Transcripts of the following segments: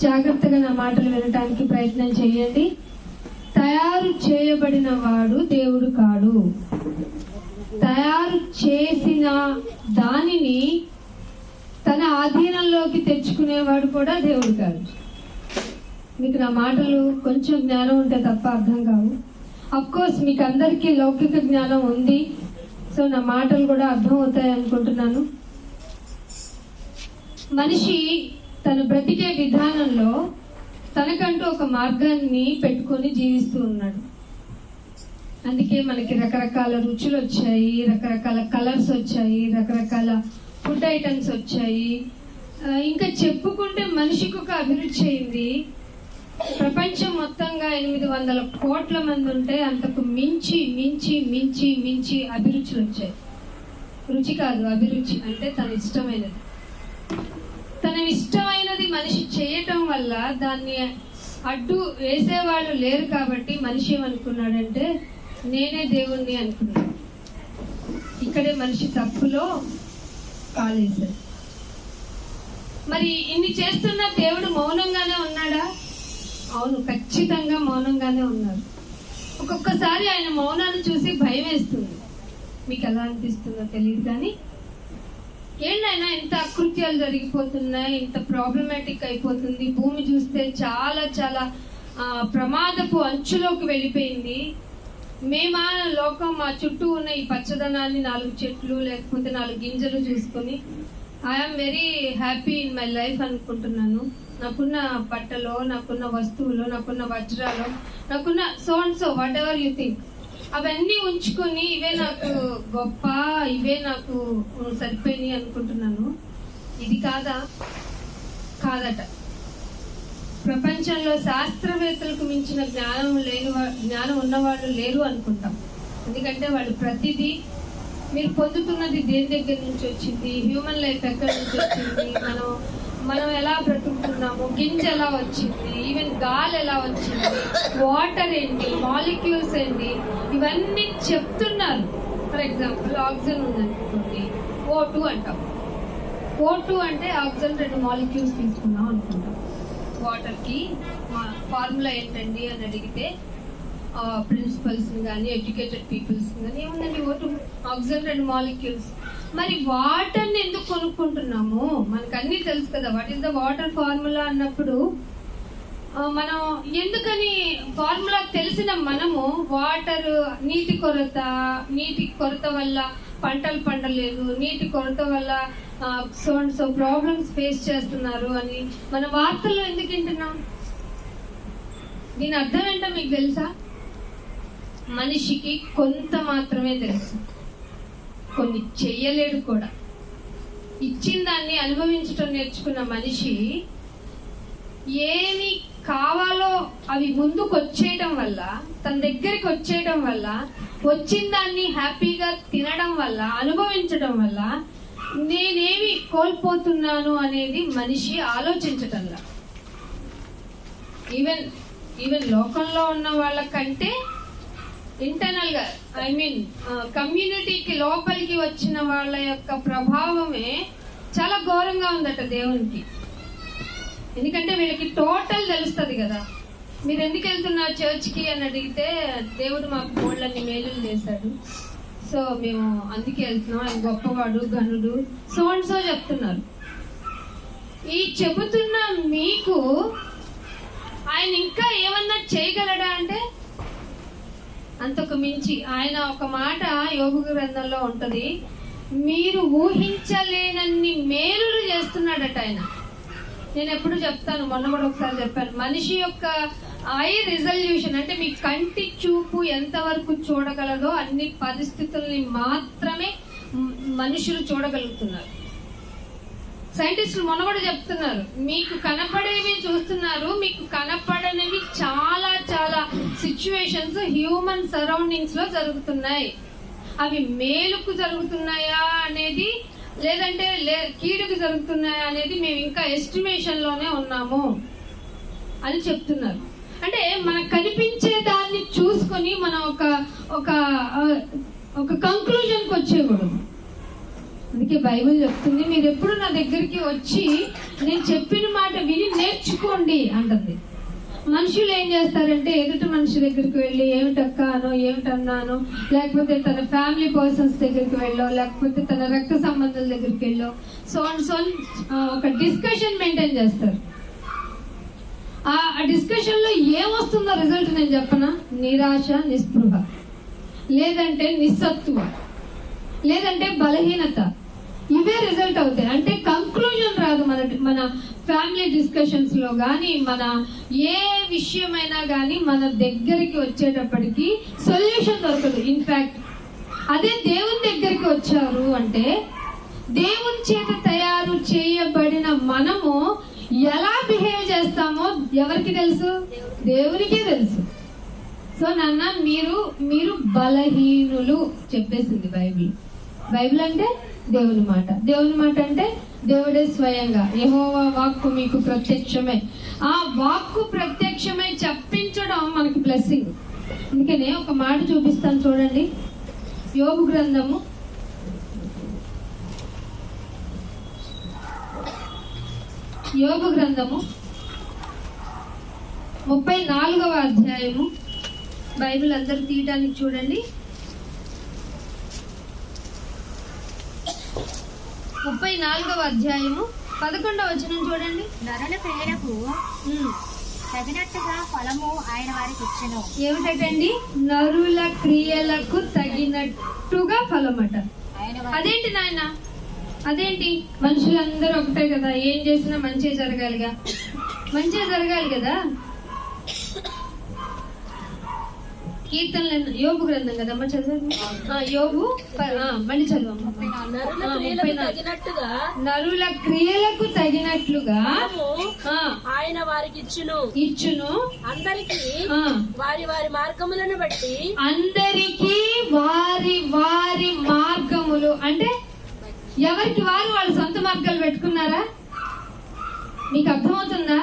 జాగ్రత్తగా నా మాటలు వినటానికి ప్రయత్నం చేయండి. తయారు చేయబడిన వాడు దేవుడు కాడు. తయారు చేసిన దానిని తన ఆధీనంలోకి తెచ్చుకునేవాడు కూడా దేవుడు కాదు. మీకు నా మాటలు కొంచెం జ్ఞానం ఉంటే తప్ప అర్థం కావు. అఫ్కోర్స్ మీకు అందరికీ లౌకిక జ్ఞానం ఉంది, సో నా మాటలు కూడా అర్థం అవుతాయి అనుకుంటున్నాను. మనిషి తను బ్రతికే విధానంలో తనకంటూ ఒక మార్గాన్ని పెట్టుకొని జీవిస్తూ ఉన్నాడు. అందుకే మనకి రకరకాల రుచులు వచ్చాయి, రకరకాల కలర్స్ వచ్చాయి, రకరకాల ఫుడ్ ఐటమ్స్ వచ్చాయి. ఇంకా చెప్పుకుంటే మనిషికి ఒక అభిరుచి అయింది. ప్రపంచం మొత్తంగా 800 కోట్ల మంది ఉంటే అంతకు మించి మించి మించి మించి అభిరుచులు వచ్చాయి. రుచి కాదు, అభిరుచి అంటే తన ఇష్టమైనది. తన ఇష్టమైనది మనిషి చేయటం వల్ల దాన్ని అడ్డు వేసేవాళ్ళు లేరు. కాబట్టి మనిషి ఏమనుకున్నాడంటే నేనే దేవుణ్ణి అనుకున్నాడు. ఇక్కడే మనిషి తప్పులో కాలేశాడు. మరి ఇన్ని చేస్తున్న దేవుడు మౌనంగానే ఉన్నాడా? అవును, ఖచ్చితంగా మౌనంగానే ఉన్నారు. ఒక్కొక్కసారి ఆయన మౌనాన్ని చూసి భయం వేస్తుంది. మీకు ఎలా అనిపిస్తుందో తెలియదు, కానీ ఏంటైనా ఇంత అకృత్యాలు జరిగిపోతున్నాయి, ఇంత ప్రాబ్లమాటిక్ అయిపోతుంది. భూమి చూస్తే చాలా చాలా ప్రమాదపు అంచులోకి వెళ్ళిపోయింది. మేమా లోకం మా చుట్టూ ఉన్న ఈ పచ్చదనాన్ని 4 చెట్లు లేకపోతే 4 గింజలు చూసుకొని I'm very happy in my life అనుకుంటున్నాను. నాకున్న బట్టలో, నాకున్న వస్తువులు, నాకున్న వజ్రాలు, నాకున్న so and so what ever you think, అవన్నీ ఉంచుకొని ఇవే నాకు గొప్ప, ఇవే నాకు సరిపోయినాయి అనుకుంటున్నాను. ఇది కాదట. ప్రపంచంలో శాస్త్రవేత్తలకు మించిన జ్ఞానం ఉన్నవాళ్ళు లేరు అనుకుంటాం. ఎందుకంటే వాళ్ళు ప్రతిదీ మీరు పొందుతున్నది దేని దగ్గర నుంచి వచ్చింది, హ్యూమన్ లైఫ్ ఎక్కడి నుంచి వచ్చింది, మనం ఎలా బ్రతుకుతున్నాము, గింజ ఎలా వచ్చింది, ఈవెన్ గాలి ఎలా వచ్చింది, వాటర్ ఏంటి, మాలిక్యూల్స్ ఏంటి, ఇవన్నీ చెప్తున్నారు. ఫర్ ఎగ్జాంపుల్ ఆక్సిజన్ ఉందనుకోండి, O2 అంటాం. O2 అంటే ఆక్సిజన్ 2 మాలిక్యూల్స్ తీసుకున్నాం అనుకుంటాం. వాటర్కి ఫార్ములా ఏంటండి అని అడిగితే ప్రిన్సిపల్స్ని కానీ ఎడ్యుకేటెడ్ పీపుల్స్ని కానీ ఏముందండి, O2 ఆక్సిజన్ 2 మాలిక్యూల్స్. మరి వాటర్ని ఎందుకు కొనుక్కుంటున్నాము? మనకు అన్నీ తెలుసు కదా, what is the water formula అన్నప్పుడు మనం ఎందుకని ఫార్ములా తెలిసిన మనము వాటర్ నీటి కొరత వల్ల పంటలు పండలేదు, నీటి కొరత వల్ల సో ప్రాబ్లమ్స్ ఫేస్ చేస్తున్నారు అని మన వార్తల్లో ఎందుకు వింటున్నాం? దీని అర్థం ఏంటో మీకు తెలుసా? మనిషికి కొంత మాత్రమే తెలుసు, కొన్ని చెయ్యలేడు కూడా. ఇచ్చిన దాన్ని అనుభవించటం నేర్చుకున్న మనిషి ఏమి కావాలో అవి ముందుకు వచ్చేయటం వల్ల, తన దగ్గరికి వచ్చేయటం వల్ల, వచ్చిన దాన్ని హ్యాపీగా తినడం వల్ల, అనుభవించడం వల్ల నేనేమి కోల్పోతున్నాను అనేది మనిషి ఆలోచించటంలా. ఈవెన్ లోకంలో ఉన్న వాళ్ళకంటే ఇంటర్నల్ గా కమ్యూనిటీకి లోపలికి వచ్చిన వాళ్ళ యొక్క ప్రభావమే చాలా ఘోరంగా ఉందట దేవునికి. ఎందుకంటే వీళ్ళకి టోటల్ తెలుస్తుంది కదా. మీరు ఎందుకు వెళ్తున్నారు చర్చ్కి అని అడిగితే దేవుడు మాకు బోళ్ళన్ని మేలులు చేశాడు, సో మేము అందుకే వెళ్తున్నాం, ఆయన గొప్పవాడు, ఘనుడు, సో అండ్ సో చెప్తున్నారు. ఈ చెబుతున్న మీకు ఆయన ఇంకా ఏమన్నా చేయగలడా అంటే అంతకు మించి. ఆయన ఒక మాట యోబు గ్రంథంలో ఉంటది, మీరు ఊహించలేనన్ని మేలులు చేస్తున్నాడట ఆయన. నేను ఎప్పుడు చెప్తాను, మొన్న కూడా ఒకసారి చెప్పాను, మనిషి యొక్క ఐ రిజల్యూషన్ అంటే మీ కంటి చూపు ఎంతవరకు చూడగలదో అన్ని పరిస్థితుల్ని మాత్రమే మనుషులు చూడగలుగుతున్నారు. సైంటిస్టులు మొన్న కూడా చెప్తున్నారు, మీకు కనపడేవి చూస్తున్నారు, మీకు కనపడనివి చాలా చాలా సిచ్యువేషన్స్ హ్యూమన్ సరౌండింగ్స్ లో జరుగుతున్నాయి. అవి మేలుకు జరుగుతున్నాయా అనేది, లేదంటే కీడుకు జరుగుతున్నాయా అనేది మేము ఇంకా ఎస్టిమేషన్ లోనే ఉన్నాము అని చెప్తున్నారు. అంటే మనకు కనిపించే దాన్ని చూసుకొని మనం ఒక కంక్లూజన్కి వచ్చేకూడదు. అందుకే బైబిల్ చెప్తుంది, మీరు ఎప్పుడు నా దగ్గరికి వచ్చి నేను చెప్పిన మాట విని నేర్చుకో నేర్చుకోండి అంటుంది. మనుషులు ఏం చేస్తారంటే ఎదుటి మనిషి దగ్గరికి వెళ్ళి ఏమిటక్కానో ఏమిటన్నానో, లేకపోతే తన ఫ్యామిలీ పర్సన్స్ దగ్గరికి వెళ్ళో, లేకపోతే తన రక్త సంబంధాల దగ్గరికి వెళ్ళో ఒక డిస్కషన్ మెయింటైన్ చేస్తారు. ఆ డిస్కషన్ లో ఏమొస్తుందో రిజల్ట్ నేను చెప్పనా? నిరాశ, నిస్పృహ, లేదంటే నిస్సత్తువ, లేదంటే బలహీనత. ఇవే రిజల్ట్ అవుతాయి. అంటే కంక్లూజన్ రాదు మన ఫ్యామిలీ డిస్కషన్స్ లో కానీ, మన ఏ విషయమైనా కానీ మన దగ్గరికి వచ్చేటప్పటికి సొల్యూషన్ దొరకదు. ఇన్ఫాక్ట్ అదే దేవుని దగ్గరికి వచ్చారు అంటే, దేవుని చేత తయారు చేయబడిన మనము ఎలా బిహేవ్ చేస్తామో ఎవరికి తెలుసు? దేవునికే తెలుసు. సో నాన్న మీరు బలహీనులు చెప్పేసింది బైబిల్. బైబిల్ అంటే దేవుని మాట. దేవుని మాట అంటే దేవుడే స్వయంగా, యెహోవా వాక్కు మీకు ప్రత్యక్షమై. ఆ వాక్కు ప్రత్యక్షమై చెప్పించడం మనకి బ్లెస్సింగ్. అందుకనే ఒక మాట చూపిస్తాను చూడండి. యోబు గ్రంథము 34వ అధ్యాయము. బైబిల్ అందరూ తీయడానికి చూడండి. 34వ అధ్యాయము 11వ వచనం చూడండి. నరుల క్రియలకు తగినట్టుగా ఫలము ఆయన వారికి ఇచ్చెను. ఏమిటండి? నరుల క్రియలకు తగినట్టుగా ఫలమట. అదేంటి నాయన? అదేంటి? మనుషులందరూ ఒకటే కదా, ఏం చేసినా మంచిగా జరగాలిగా, మంచిగా జరగాలి కదా. కీర్తనలు, యోబు గ్రంథం కదమ్మా, చదవండి. యోబు మళ్ళీ చదవమ్మ. నరుల క్రియలకు తగినట్లుగా ఆయన వారికి ఇచ్చును. అందరికి వారి వారి మార్గములను బట్టి. అందరికి వారి వారి మార్గములు అంటే ఎవరికి వారు వాళ్ళ సొంత మార్గాలు పెట్టుకున్నారా? మీకు అర్థమవుతుందా?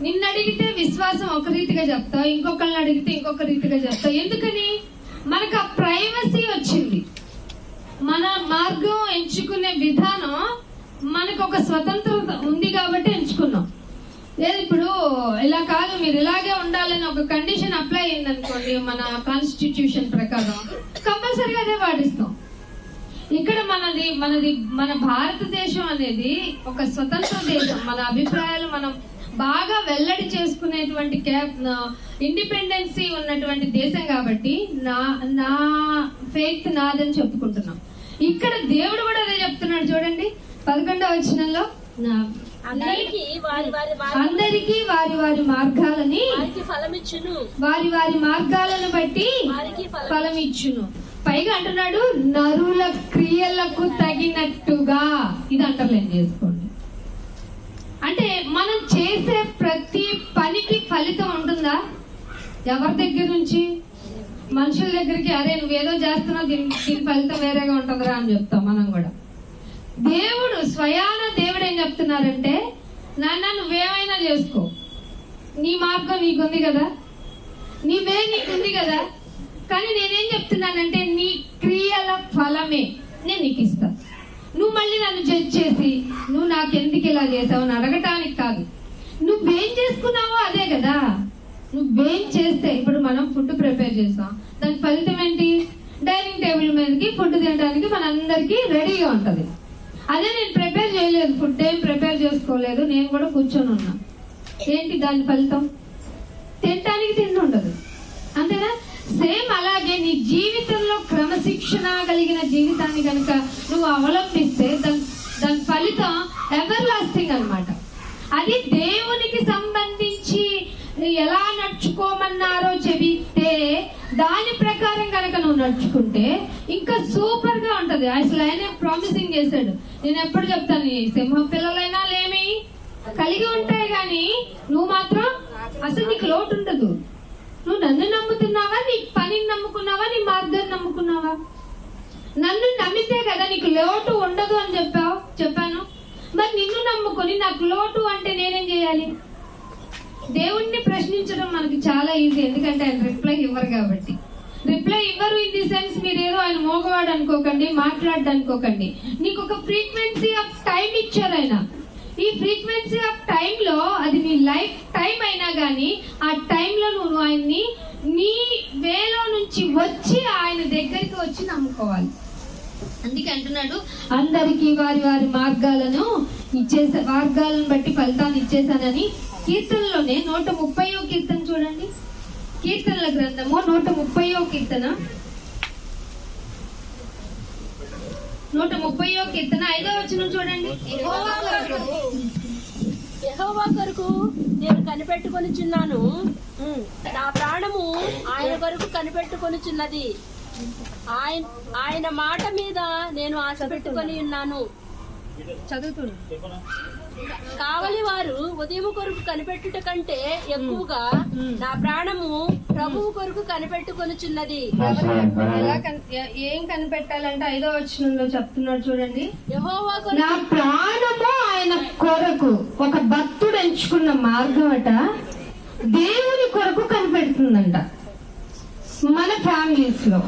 నిన్ను అడిగితే విశ్వాసం ఒక రీతిగా చెప్తావు, ఇంకొకరిని అడిగితే ఇంకొక రీతిగా చెప్తావు. ఎందుకని? మనకు ఆ ప్రైవసీ వచ్చింది. మన మార్గం ఎంచుకునే విధానం మనకు ఒక స్వతంత్రత ఉంది కాబట్టి ఎంచుకున్నాం. లేదు ఇప్పుడు ఇలా కాదు, మీరు ఇలాగే ఉండాలని ఒక కండిషన్ అప్లై అయింది అనుకోండి మన కాన్స్టిట్యూషన్ ప్రకారం, కంపల్సరీగా అదే పాటిస్తాం. ఇక్కడ మన భారతదేశం అనేది ఒక స్వతంత్ర దేశం. మన అభిప్రాయాలు మనం బాగా వెల్లడి చేసుకునేటువంటి ఇండిపెండెన్సీ ఉన్నటువంటి దేశం కాబట్టి నా ఫెయిత్ నాదని చెప్పుకుంటున్నాం. ఇక్కడ దేవుడు కూడా అదే చెప్తున్నాడు చూడండి. 11వ వచనంలో అందరికి వారి వారి మార్గాలని వారి వారి మార్గాలను బట్టి ఫలమిచ్చును. పైగా అంటున్నాడు నరుల క్రియలకు తగినట్టుగా. ఇది అండర్లైన్ చేసుకోండి. అంటే మనం చేసే ప్రతి పనికి ఫలితం ఉంటుందా? ఎవరి దగ్గర నుంచి? మనుషుల దగ్గరికి, అరే నువ్వేదో చేస్తున్నావు, దీని ఫలితం వేరేగా ఉంటుందిరా అని చెప్తాం మనం కూడా. దేవుడు దేవుడు ఏం చెప్తున్నారంటే, నాన్న నువ్వేమైనా చేసుకో, నీ మార్గం నీకుంది కదా, నీకుంది కదా, కానీ నేనేం చెప్తున్నానంటే నీ క్రియల ఫలమే నేను నీకు ఇస్తా. నువ్వు మళ్ళీ నన్ను జడ్జ్ చేసి నువ్వు నాకెందుకు ఇలా చేసావు అని అడగటానికి కాదు. నువ్వేం చేసుకున్నావో అదే కదా. నువ్వేం చేస్తే, ఇప్పుడు మనం ఫుడ్ ప్రిపేర్ చేస్తాం, దాని ఫలితం ఏంటి? డైనింగ్ టేబుల్ మీదకి ఫుడ్ తినడానికి మనందరికీ రెడీగా ఉంటది. అదే నేను ప్రిపేర్ చేయలేదు, ఫుడ్ ఏం ప్రిపేర్ చేసుకోలేదు, నేను కూడా కూర్చొని ఉన్నా, ఏంటి దాని ఫలితం? తినటానికి తిండి ఉండదు, అంతేనా? సేమ్ అలాగే నీ జీవితంలో క్రమశిక్షణ కలిగిన జీవితాన్ని కనుక నువ్వు అవలంబిస్తే దాని ఫలితం ఎవర్ లాస్టింగ్ అన్నమాట. అది దేవునికి సంబంధించి ఎలా నడుచుకోమన్నారో చెబితే దాని ప్రకారం కనుక నువ్వు నడుచుకుంటే ఇంకా సూపర్ గా ఉంటది. అసలు ఆయన ప్రామిసింగ్ చేశాడు. నేను ఎప్పుడు చెప్తాను, సింహ పిల్లలైనా లేమి కలిగి ఉంటాయి కానీ నువ్వు మాత్రం అసలు నీకు లోటు ఉండదు. నువ్వు నన్ను నమ్ముతున్నావా, నీ పనిని నమ్ముకున్నావా, నీ మార్గాన్ని నమ్ముకున్నావా? నన్ను నమ్మితే కదా నీకు లోటు ఉండదు అని చెప్పాను. మరి నిన్ను నమ్ముకొని నాకు లోటు అంటే నేనేం చేయాలి? దేవుణ్ణి ప్రశ్నించడం మనకి చాలా ఈజీ, ఎందుకంటే ఆయన రిప్లై ఇవ్వరు కాబట్టి. రిప్లై ఇవ్వరు ఇన్ ది సెన్స్ మీరేదో ఆయన మోగవాడు అనుకోకండి, మాట్లాడడానికి అనుకోకండి. నీకు ఒక ఫ్రీక్వెన్సీ ఆఫ్ టైం ఇచ్చారు ఆయన. ఈ ఫ్రీక్వెన్సీ ఆఫ్ టైంలో అది నీ లైఫ్ టైం అయినా కానీ ఆ టైంలో నువ్వు ఆయన్ని నీ వేలో నుంచి వచ్చి ఆయన దగ్గరికి వచ్చి నమ్ముకోవాలి. అందుకే అంటున్నాడు, అందరికీ వారి వారి మార్గాలను బట్టి ఫలితాన్ని ఇచ్చేసానని. కీర్తనలోనే 130వ కీర్తన చూడండి. కీర్తనల గ్రంథము 130వ కీర్తన 130వ కీర్తన 5వ వచనం చూడండి. యెహోవా కొరకు నేను కనిపెట్టుకొనిచున్నాను, నా ప్రాణము ఆయన కొరకు కనిపెట్టుకొనిచున్నది. ఆయన మాట మీద నేను ఆశ పెట్టుకొని ఉన్నాను. చదువుతుంది. కావలి వారు ఉదయం కొరకు కనిపెట్టుట కంటే ఎక్కువగా నా ప్రాణము ప్రభువు కొరకు కనిపెట్టుకొనిచున్నది. ఏం కనిపెట్టాలంటే 5వ వచనంలో చెప్తున్నాడు చూడండి. యెహోవా నా ప్రాణము ఆయన కొరకు. ఒక భక్తుడు ఎంచుకున్న మార్గం అట దేవుని కొరకు కనిపెడుతుందంట. మన ఫ్యామిలీస్ లో,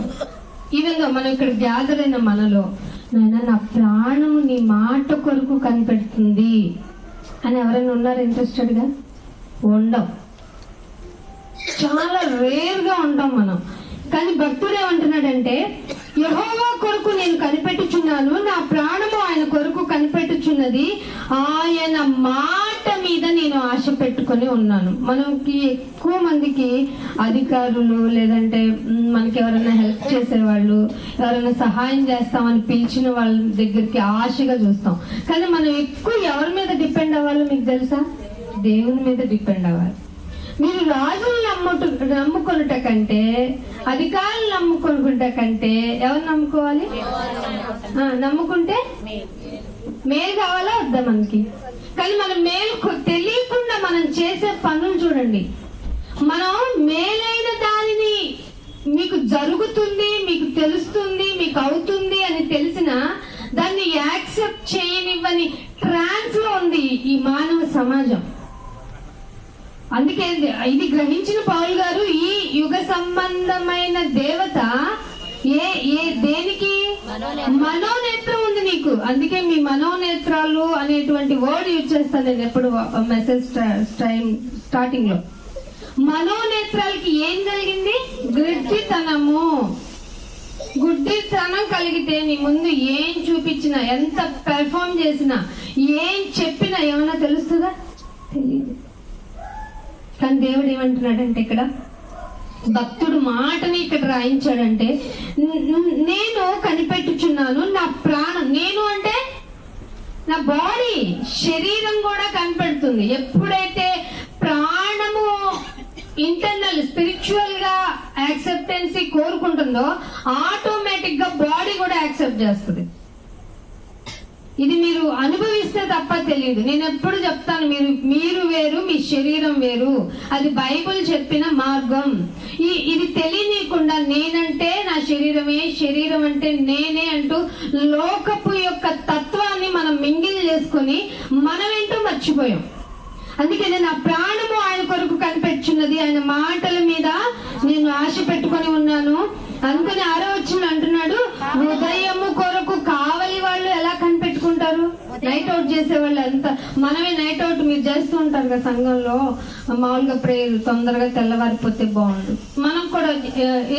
ఈవెన్ మనం ఇక్కడ గ్యాదర్ అయిన మనలో, నాయన నా ప్రాణము నీ మాట కొరకు కనిపెడుతుంది అని ఎవరైనా ఉన్నారు ఇంట్రెస్టెడ్ గా? ఉండవు. చాలా రేర్ గా ఉంటాం మనం. కానీ భక్తుడు ఏమంటున్నాడంటే, యెహోవా కొరకు నేను కనిపెట్టుచున్నాను, నా ప్రాణము ఆయన కొరకు కనిపెట్టుచున్నది, ఆయన మాట మీద నేను ఆశ పెట్టుకొని ఉన్నాను. మనకి ఎక్కువ మందికి అధికారులు లేదంటే మనకి ఎవరైనా హెల్ప్ చేసేవాళ్ళు, ఎవరైనా సహాయం చేస్తామని పిలిచిన వాళ్ళ దగ్గరికి ఆశగా చూస్తాం. కానీ మనం ఎక్కువ ఎవరి మీద డిపెండ్ అవ్వాలో మీకు తెలుసా? దేవుని మీద డిపెండ్ అవ్వాలి. మీరు రాజులు నమ్ముకున్నట కంటే, అధికారులు నమ్ముకున్నట కంటే ఎవరు నమ్ముకోవాలి? నమ్ముకుంటే మేలు కావాలా వద్దా మనకి? కానీ మనం మేలు తెలియకుండా మనం చేసే పనులు చూడండి. మనం మేలైన దానిని మీకు జరుగుతుంది, మీకు తెలుస్తుంది, మీకు అవుతుంది అని తెలిసినా దాన్ని యాక్సెప్ట్ చేయనివ్వని ట్రాన్స్ లో ఉంది ఈ మానవ సమాజం. అందుకే ఇది గ్రహించిన పౌలు గారు, ఈ యుగ సంబంధమైన దేవత దేనికి? మనోనేత్రం ఉంది నీకు. అందుకే మీ మనోనేత్రాలు అనేటువంటి వర్డ్ యూజ్ చేస్తాను నేను ఎప్పుడు మెసేజ్ స్టార్టింగ్ లో. మనోనేత్రాలకి ఏం జరిగింది? గుడ్డితనము. గుడ్డితనం కలిగితే నీ ముందు ఏం చూపించినా, ఎంత పెర్ఫార్మ్ చేసినా, ఏం చెప్పినా ఏమన్నా తెలుస్తుందా? తెలియదు. కానీ దేవుడు ఏమంటున్నాడంటే, ఇక్కడ భక్తుడు మాటని ఇక్కడ రాయించాడంటే, నేను కనిపెట్టుచున్నాను నా ప్రాణం. నేను అంటే నా బాడీ, శరీరం కూడా కనిపెడుతుంది. ఎప్పుడైతే ప్రాణము ఇంటర్నల్ స్పిరిచువల్ గా యాక్సెప్టెన్సీ కోరుకుంటుందో ఆటోమేటిక్ గా బాడీ కూడా యాక్సెప్ట్ చేస్తుంది. ఇది మీరు అనుభవిస్తే తప్ప తెలియదు. నేను ఎప్పుడు చెప్తాను, మీరు వేరు, మీ శరీరం వేరు. అది బైబిల్ చెప్పిన మార్గం. ఇది తెలియనీయకుండా నేనంటే నా శరీరమే, శరీరం అంటే నేనే అంటూ లోకపు యొక్క తత్వాన్ని మనం మింగిల్ చేసుకుని మనమేంటో మర్చిపోయాం. అందుకే నా ప్రాణము ఆయన కొరకు కనిపెట్టుచున్నది, ఆయన మాటల మీద నేను ఆశ పెట్టుకొని ఉన్నాను. అందుకని 6వ వచనం అంటున్నాడు, ఉదయము కొరకు కావలి వాళ్ళు ఎలా కనిపెట్టుకుంటారు? నైట్ అవుట్ చేసేవాళ్ళు. అంతా మనమే నైట్ అవుట్ మీరు చేస్తూ ఉంటారు కదా సంఘంలో, మామూలుగా ప్రేయర్ తొందరగా తెల్లవారిపోతే బాగుండు. మనం కూడా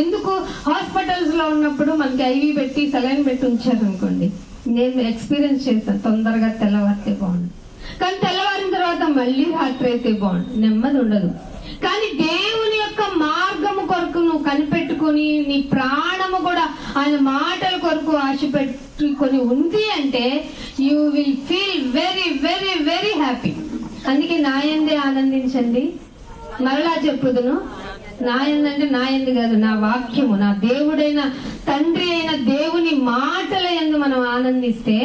ఎందుకు హాస్పిటల్స్ లో ఉన్నప్పుడు మనకి ఐవి పెట్టి సెలైన్ పెట్టి ఉంచారు అనుకోండి, నేను ఎక్స్పీరియన్స్ చేశాను, తొందరగా తెల్లవారితే బాగుండు. కానీ తెల్లవారిన తర్వాత మళ్ళీ రాత్రి అయితే బాగుండు, నెమ్మది ఉండదు. కానీ దేవుని యొక్క మార్గము కొరకు నువ్వు కనిపెట్టుకుని నీ ప్రాణము కూడా ఆయన మాటల కొరకు ఆశ పెట్టుకొని ఉంది అంటే you will feel very very very happy. అందుకే నాయందే ఆనందించండి. మరలా చెప్పుదును, నాయందంటే నాయంది కాదు, నా వాక్యము, నా దేవుడైన తండ్రి అయిన దేవుని మాటల యందు మనం ఆనందిస్తే,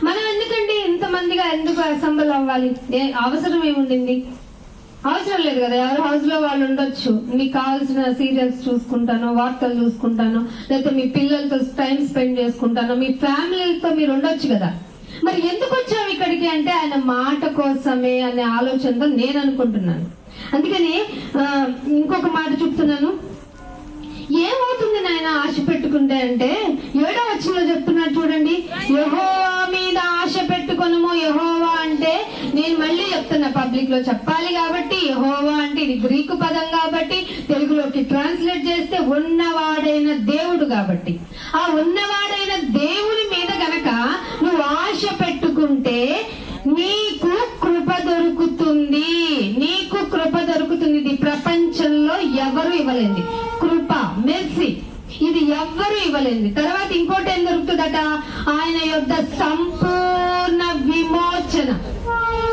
మనం ఎందుకండి ఇంతమందిగా ఎందుకు అసెంబ్ల్ అవ్వాలి? అవసరం ఏముండింది? అవసరం లేదు కదా. ఎవరు హౌస్ లో వాళ్ళు ఉండొచ్చు. మీకు కావాల్సిన సీరియల్స్ చూసుకుంటాను, వార్తలు చూసుకుంటాను, లేకపోతే మీ పిల్లలతో టైం స్పెండ్ చేసుకుంటాను, మీ ఫ్యామిలీతో మీరు ఉండొచ్చు కదా. మరి ఎందుకు వచ్చాం ఇక్కడికి అంటే ఆయన మాట కోసమే అనే ఆలోచనతో నేను అనుకుంటున్నాను. అందుకని ఇంకొక మాట చెప్తున్నాను, ఏమవుతుంది నాయన ఆశ పెట్టుకుంటే అంటే 7వ వచనంలో చెప్తున్నాడు చూడండి, యెహోవా మీద ఆశ పెట్టుకొనుము. యెహోవా అంటే నేను మళ్ళీ చెప్తున్నా, పబ్లిక్ లో చెప్పాలి కాబట్టి, యెహోవా అంటే ఇది గ్రీకు పదం కాబట్టి తెలుగులోకి ట్రాన్స్లేట్ చేస్తే ఉన్నవాడైన దేవుడు కాబట్టి, ఆ ఉన్నవాడైన దేవుడి మీద గనక నువ్వు ఆశ పెట్టుకుంటే నీకు కృప దొరుకుతుంది. నీకు కృప దొరుకుతుంది. ఇది ప్రపంచంలో ఎవరు ఇవ్వలేంది కృప, మెర్సీ. ఇది ఎవ్వరు ఇవ్వలేదు. తర్వాత ఇంకోటి ఏం దొరుకుతుందట, ఆయన యొక్క సంపూర్ణ విమోచన.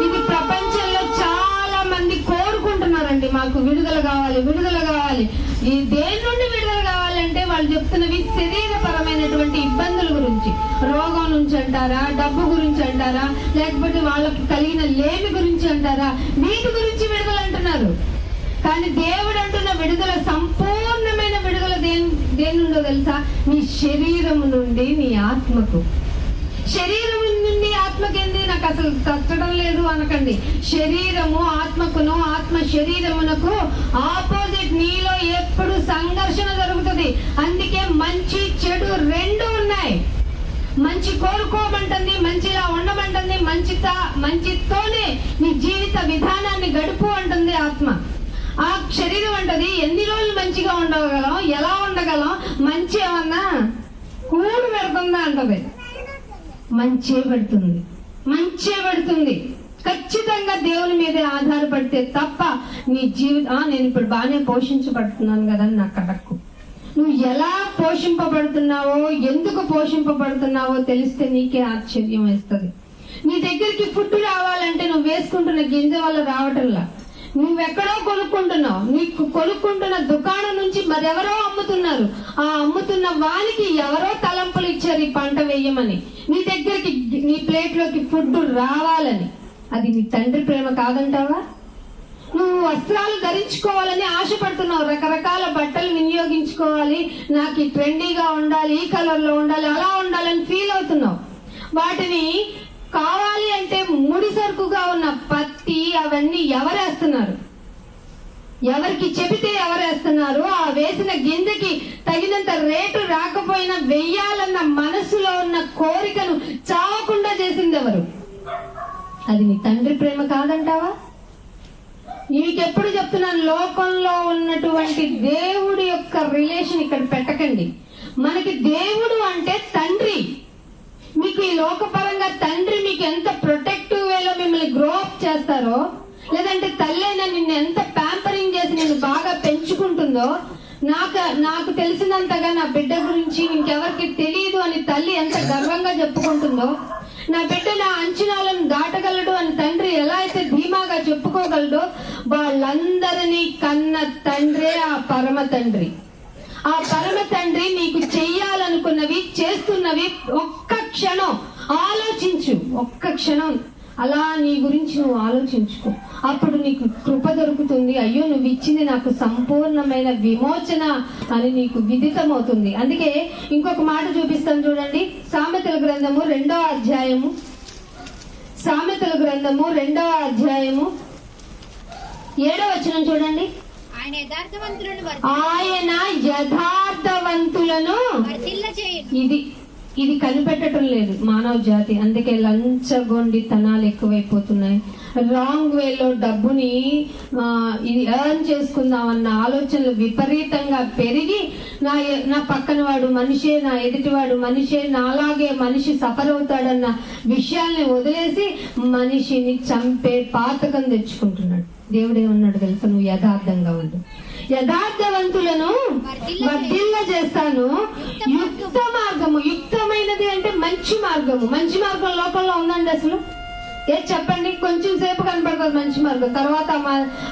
ఇది ప్రపంచంలో చాలా మంది కోరుకుంటున్నారండి, మాకు విడుదల కావాలి, విడుదల కావాలి. ఈ దేని నుండి విడుదల కావాలంటే వాళ్ళు చెప్తున్నవి శరీరపరమైనటువంటి ఇబ్బందుల గురించి, రోగం నుంచి అంటారా, డబ్బు గురించి అంటారా, లేకపోతే వాళ్ళకి కలిగిన లేమి గురించి అంటారా, వీటి గురించి విడుదల అంటున్నారు. కానీ దేవుడు అంటున్న విడుదల, సంపూర్ణమైన విడుదల దేని నుండో తెలుసా? నీ శరీరము నుండి నీ ఆత్మకు. శరీరం నుండి ఆత్మకేంది, నాకు అసలు తచ్చడం లేదు అనకండి. శరీరము ఆత్మకును, ఆత్మ శరీరమునకు ఆపోజిట్. నీలో ఎప్పుడు సంఘర్షణ జరుగుతుంది. అందుకే మంచి చెడు రెండు ఉన్నాయి. మంచి కోరుకోమంటుంది, మంచిగా ఉండమంటుంది, మంచితోనే నీ జీవిత విధానాన్ని గడుపు అంటుంది ఆత్మ. ఆ శరీరం అంటది ఎన్ని రోజులు మంచిగా ఉండగలం, ఎలా ఉండగలం, మంచి ఏమన్నా కూడు పెడుతుందా అంటది. మంచే పెడుతుంది, మంచే పెడుతుంది. ఖచ్చితంగా దేవుని మీదే ఆధారపడితే తప్ప నీ జీవితం, నేను ఇప్పుడు బాగానే పోషించబడుతున్నాను కదా నాకు అడక్కు. నువ్వు ఎలా పోషింపబడుతున్నావో, ఎందుకు పోషింపబడుతున్నావో తెలిస్తే నీకే ఆశ్చర్యం వేస్తుంది. నీ దగ్గరికి ఫుడ్ రావాలంటే నువ్వు వేసుకుంటున్న గింజ వల్ల రావటంలా, నువ్వెక్కడో కొనుక్కుంటున్నావు. నీకు కొనుక్కుంటున్న దుకాణం నుంచి మరెవరో అమ్ముతున్నారు. ఆ అమ్ముతున్న వానికి ఎవరో తలంపులు ఇచ్చారు ఈ పంట వేయమని, నీ దగ్గరికి నీ ప్లేట్లోకి ఫుడ్ రావాలని. అది నీ తండ్రి ప్రేమ కాదంటావా? నువ్వు వస్త్రాలు ధరించుకోవాలని ఆశపడుతున్నావు, రకరకాల బట్టలు వినియోగించుకోవాలి, నాకు ఈ ట్రెండీగా ఉండాలి, ఈ కలర్ లో ఉండాలి, అలా ఉండాలని ఫీల్ అవుతున్నావు. వాటిని కావాలి అంటే ముడి సరుకుగా ఉన్న పత్తి అవన్నీ ఎవరేస్తున్నారు? ఎవరికి చెబితే ఎవరేస్తున్నారు? ఆ వేసిన గింజకి తగినంత రేటు రాకపోయినా వెయ్యాలన్న మనసులో ఉన్న కోరికను చావకుండా చేసింది ఎవరు? అది నీ తండ్రి ప్రేమ కాదంటావా? నీకెప్పుడు చెప్తున్నాను, లోకంలో ఉన్నటువంటి దేవుడి యొక్క రిలేషన్ ఇక్కడ పెట్టకండి. మనకి దేవుడు అంటే తండ్రి. మీకు ఈ లోకపరంగా తండ్రి మీకు ఎంత ప్రొటెక్టివ్ వేలో మిమ్మల్ని గ్రో అప్ చేస్తారో, లేదంటే తల్లైనా నిన్ను ఎంత ప్యాంపరింగ్ చేసి నిన్ను బాగా పెంచుకుంటుందో, నాకు తెలిసినంతగా నా బిడ్డ గురించి ఇంకెవరికి తెలియదు అని తల్లి ఎంత గర్వంగా చెప్పుకుంటుందో, నా బిడ్డ నా అంచనాలను దాటగలడు అని తండ్రి ఎలా అయితే ధీమాగా చెప్పుకోగలడో, వాళ్ళందరినీ కన్న తండ్రే ఆ పరమ తండ్రి. ఆ పరమ తండ్రి నీకు చెయ్యాలనుకున్నవి, చేస్తున్నవి ఒక్క క్షణం ఆలోచించు. ఒక్క క్షణం అలా నీ గురించి నువ్వు ఆలోచించుకో. అప్పుడు నీకు కృప దొరుకుతుంది. అయ్యో, నువ్వు ఇచ్చింది నాకు సంపూర్ణమైన విమోచన అని నీకు విదితమవుతుంది. అందుకే ఇంకొక మాట చూపిస్తాను చూడండి. సామెతల గ్రంథము 2వ అధ్యాయము, సామెతల గ్రంథము 2వ అధ్యాయము 7వ వచనం చూడండి. ఆయన యథార్థవంతులను ఇది కనిపెట్టడం లేదు మానవ జాతి. అందుకే లంచగొండితనాలు ఎక్కువైపోతున్నాయి. రాంగ్ వేలో డబ్బుని ఇది ఎర్న్ చేసుకుందామన్న ఆలోచనలు విపరీతంగా పెరిగి, నా పక్కన వాడు మనిషే, నా ఎదుటివాడు మనిషే, నాలాగే మనిషి సఫర్ అవుతాడన్న విషయాల్ని వదిలేసి మనిషిని చంపే పాతకం తెచ్చుకుంటున్నాడు. దేవుడేమన్నాడు తెలుసా? నువ్వు యథార్థంగా ఉండు, యథార్థవంతులను వర్ధిల్ల చేస్తాను. యుక్త మార్గము, యుక్తమైనది అంటే మంచి మార్గము. మంచి మార్గం లోపల ఉందండి అసలు? చెప్పండి. కొంచెం సేపు కనపడుతుంది మంచి మార్గం, తర్వాత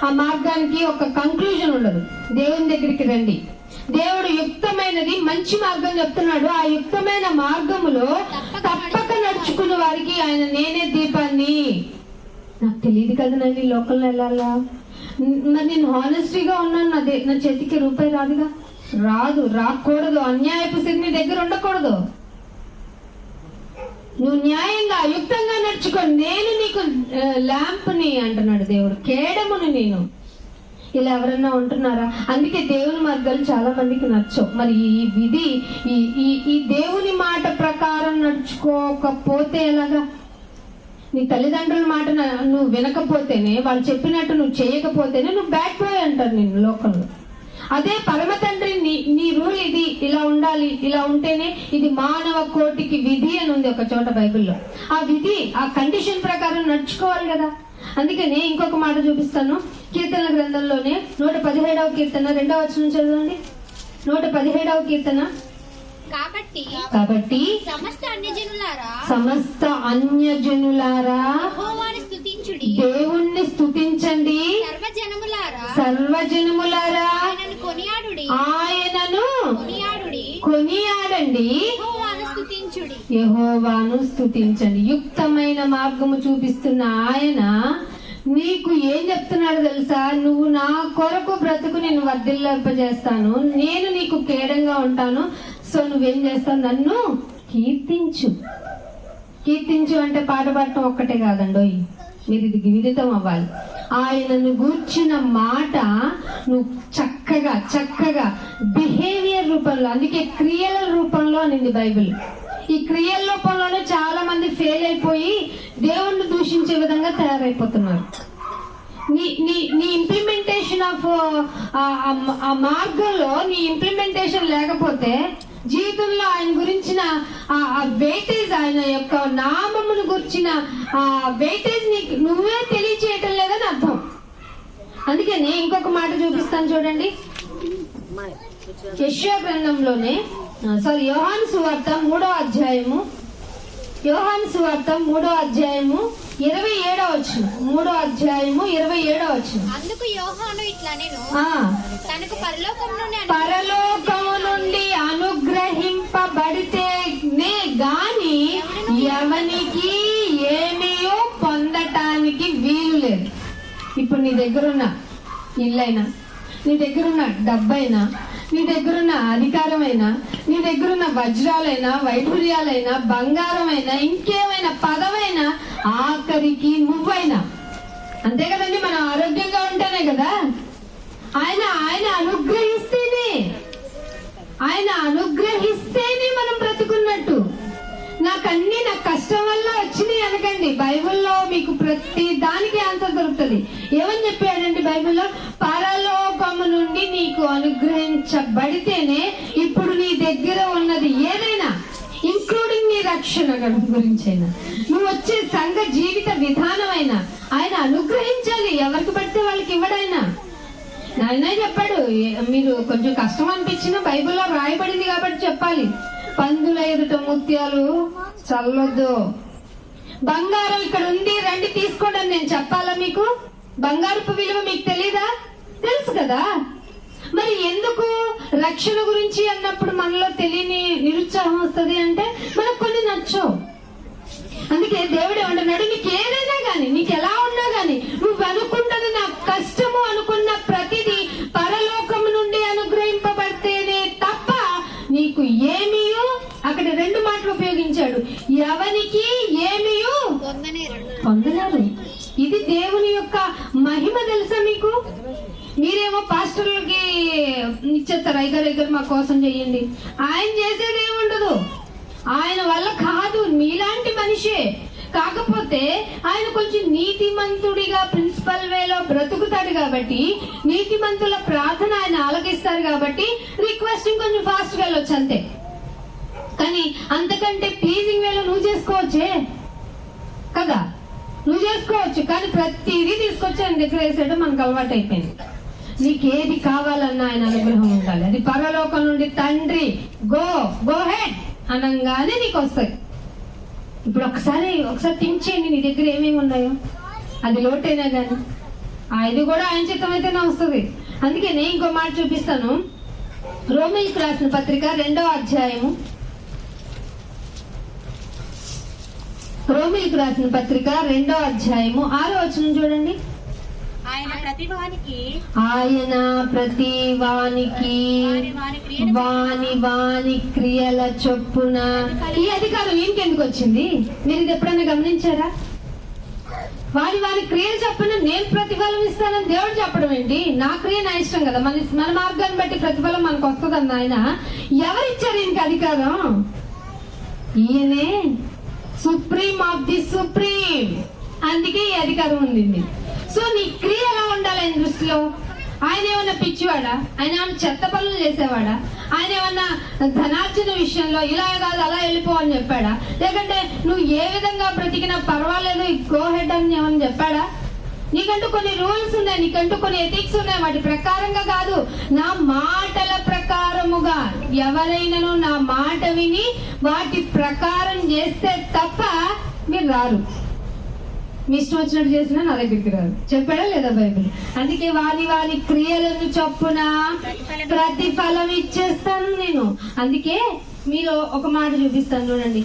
ఆ మార్గానికి ఒక కంక్లూజన్ ఉండదు. దేవుని దగ్గరికి రండి. దేవుడు యుక్తమైనది మంచి మార్గం చెప్తున్నాడు. ఆ యుక్తమైన మార్గములో తప్పక నడుచుకున్న వారికి ఆయన నేనే దీపాన్ని. నాకు తెలియదు కదా నేను ఈ లోకంలో వెళ్ళాలా, మరి నేను హానెస్టీగా ఉన్నాను, నా చేతికి రూపాయి రాదుగా, రాకూడదు. అన్యాయపు స్థితి నీ దగ్గర ఉండకూడదు. నువ్వు న్యాయంగా యుక్తంగా నడుచుకో. నేను నీకు ల్యాంప్ ని అంటున్నాడు దేవుడు, కేడమును నేను. ఇలా ఎవరన్నా ఉంటున్నారా? అందుకే దేవుని మార్గాలు చాలా మందికి నచ్చవు. మరి ఈ విధి ఈ దేవుని మాట ప్రకారం నడుచుకోకపోతే ఎలాగా? నీ తల్లిదండ్రుల మాట నువ్వు వినకపోతేనే, వాళ్ళు చెప్పినట్టు నువ్వు చేయకపోతేనే నువ్వు బ్యాడ్ బాయ్ అంటారు నేను లోకంలో. అదే పరమ తండ్రి నీ రూల్ ఇది, ఇలా ఉండాలి, ఇలా ఉంటేనే ఇది మానవ కోటికి విధి అని ఉంది ఒక చోట బైబిల్లో. ఆ విధి, ఆ కండిషన్ ప్రకారం నడుచుకోవాలి కదా. అందుకని ఇంకొక మాట చూపిస్తాను. కీర్తన గ్రంథంలోనే 117వ కీర్తన 2వ వచనం చదవండి. 117వ కీర్తన. కాబట్టి సమస్త అన్యజనులారా దేవుణ్ణి స్తుతించండి, సర్వజనములారా ఆయనను కొనియాడండి, యెహోవాను స్తుతించండి. యుక్తమైన మార్గము చూపిస్తున్న ఆయన నీకు ఏం చెప్తున్నాడు తెలుసా? నువ్వు నా కొరకు బ్రతుకు, నేను వర్ధిల్లింపజేస్తాను, నేను నీకు కేడంగా ఉంటాను. సో నువ్వేం చేస్తావు? నన్ను కీర్తించు. కీర్తించు అంటే పాట పాడటం ఒక్కటే కాదండోయ్, మీరు ఇది విదితం అవ్వాలి. ఆయనను గూర్చిన మాట నువ్వు చక్కగా బిహేవియర్ రూపంలో, అందుకే క్రియల రూపంలో అనింది బైబిల్. ఈ క్రియల రూపంలోనే చాలా మంది ఫెయిల్ అయిపోయి దేవుణ్ణి దూషించే విధంగా తయారైపోతున్నారు. నీ ఇంప్లిమెంటేషన్ ఆఫ్ ఆ మార్గంలో నీ ఇంప్లిమెంటేషన్ లేకపోతే జీవితంలో ఆయన గురించిన ఆ వెయిటేజ్, ఆయన యొక్క నామమును గురించిన ఆ వెయిటేజ్ నీకు నువ్వే తెలియచేయటం లేదని అర్థం. అందుకని ఇంకొక మాట చూపిస్తాను చూడండి. యెషయా గ్రంథంలోనే యోహాను సువార్త 3వ అధ్యాయము, యోహాను సువార్త 3వ అధ్యాయము 27వ వచనం. 3వ అధ్యాయము 27వ వచనం. అందుకు యోహాను ఇట్లనెను, తనకు పరలోకము నుండి అనుగ్రహింపబడితేనే గాని ఎవనికి ఏమీయో పొందటానికి వీలు లేదు. ఇప్పుడు నీ దగ్గరున్న ఇల్లైనా, నీ దగ్గరున్న డబ్బైనా, నీ దగ్గరున్న అధికారమైనా, నీ దగ్గరున్న వజ్రాలైనా, వైఢూర్యాలైనా, బంగారమైనా, ఇంకేమైనా పదవైనా, ఆఖరికి నువ్వైనా అంతే కదండి. మనం ఆరోగ్యంగా ఉంటేనే కదా ఆయన అనుగ్రహిస్తేనే మనం బ్రతుకున్నట్టు. నాకన్నీ నా కష్టం వల్ల వచ్చినాయి అనకండి. బైబిల్లో మీకు ప్రతి దానికి ఆన్సర్ దొరుకుతుంది. ఏమని చెప్పాడండి బైబిల్లో? పరలోకము నుండి నీకు అనుగ్రహించబడితేనే ఇప్పుడు నీ దగ్గర ఉన్నది ఏదైనా, ఇంక్లూడింగ్ నీ రక్షణ గురించైనా, నువ్వు వచ్చే సంఘ జీవిత విధానమైనా ఆయన అనుగ్రహించాలి. ఎవరికి పడితే వాళ్ళకి ఇవ్వడైనా. ఆయన చెప్పాడు, మీరు కొంచెం కష్టం అనిపించినా బైబిల్లో రాయబడింది కాబట్టి చెప్పాలి. పందుల ఎదుట ముత్యాలు చల్లొద్దు. బంగారం ఇక్కడ ఉంది, రండి తీసుకోండి అని నేను చెప్పాలా మీకు? బంగారపు విలువ మీకు తెలీదా? తెలుసు కదా. మరి ఎందుకు రక్షణ గురించి అన్నప్పుడు మనలో తెలియని నిరుత్సాహం వస్తుంది అంటే మనకు కొన్ని నచ్చవు. అందుకే దేవుడు ఏమంటున్నాడు, నీకు ఏదైనా గాని, నీకు ఎలా ఉన్నా గాని, నువ్వు అనుకుంటుంది నా కష్టము అనుకున్న ప్రతిదీ పరలోకము నుండి అనుగ్రహింపబడితేనే తప్ప నీకు ఏమీయో, అక్కడ 2 మాటలు ఉపయోగించాడు, ఎవనికి ఏమీయో పొందలేరు. ఇది దేవుని యొక్క మహిమ తెలుసా మీకు? మీరేమో పాస్టర్లకి ఇచ్చేస్తారు, ఐగారు మా కోసం చెయ్యండి. ఆయన చేసేది ఏముండదు, ఆయన వల్ల కాదు, మీలాంటి మనిషే. కాకపోతే ఆయన కొంచెం నీతిమంతుడిగా ప్రిన్సిపల్ వేలో బ్రతుకుతాడు కాబట్టి, నీతిమంతుల ప్రార్థన ఆయన ఆలకిస్తారు కాబట్టి రిక్వెస్టింగ్ కొంచెం ఫాస్ట్ గా వెళ్ళొచ్చు అంతే. కానీ అంతకంటే ప్లీజింగ్ వేలో నువ్వు చేసుకోవచ్చే కదా, నువ్వు చేసుకోవచ్చు. కానీ ప్రతిదీ తీసుకొచ్చి ఆయన దగ్గర వేసేయడం మనకు అలవాటు అయిపోయింది. నీకేది కావాలన్నా ఆయన అనుగ్రహం ఉండాలి. అది పరలోకం నుండి తండ్రి గో హెడ్ అనగానే నీకు వస్తాయి. ఇప్పుడు ఒకసారి థింక్ చేయండి, నీ దగ్గర ఏమేమి ఉన్నాయో. అది లోటైనా కానీ ఇది కూడా ఆయన చిత్తం అయితేనే వస్తుంది. అందుకే నేను ఇంకో మాట చూపిస్తాను. రోమీయులకు రాసిన పత్రిక 2వ అధ్యాయము, రోమీయులకు రాసిన పత్రిక 2వ అధ్యాయము 6వ వచనం చూడండి. ఆయన ప్రతి వానికి వాని క్రియల చొప్పున. ఈ అధికారం ఇంకెందుకు వచ్చింది? మీరు ఇది ఎప్పుడైనా గమనించారా? వారి వారి క్రియలు చెప్పిన నేను ప్రతిఫలం ఇస్తానని దేవుడు చెప్పడం ఏంటి? నా క్రియ నా ఇష్టం కదా, మన మార్గాన్ని బట్టి ప్రతిఫలం మనకు వస్తుందన్న ఆయన ఎవరిచ్చారు ఇంక అధికారం? ఈయనే సుప్రీం ఆఫ్ ది సుప్రీం, అందుకే ఈ అధికారం ఉంది. సో నీ క్రియ ఎలా ఉండాలి ఆయన దృష్టిలో? ఆయన ఏమన్నా పిచ్చివాడా? ఆయన ఏమన్నా చెత్త పనులు చేసేవాడా? ఆయన ఏమన్నా ధనార్జన విషయంలో ఇలా కాదు అలా వెళ్ళిపో అని చెప్పాడా? లేకంటే నువ్వు ఏ విధంగా బ్రతికినా పర్వాలేదు గో హెడ్ అని ఏమని చెప్పాడా? నీకంటూ కొన్ని రూల్స్ ఉన్నాయి, నీకంటూ కొన్ని ఎథిక్స్ ఉన్నాయి. వాటి ప్రకారంగా కాదు, నా మాటల ప్రకారముగా. ఎవరైనాను నా మాట విని వాటి ప్రకారం చేస్తే తప్ప మీరు రారు. మీ ఇష్టం వచ్చినట్టు చేసినా నా దగ్గరికి రాదు. చెప్పాడా లేదా బైబిల్? అందుకే వారి క్రియలను చొప్పున ప్రతిఫలం ఇచ్చేస్తాను నేను. అందుకే మీరు ఒక మాట చూపిస్తాను చూడండి.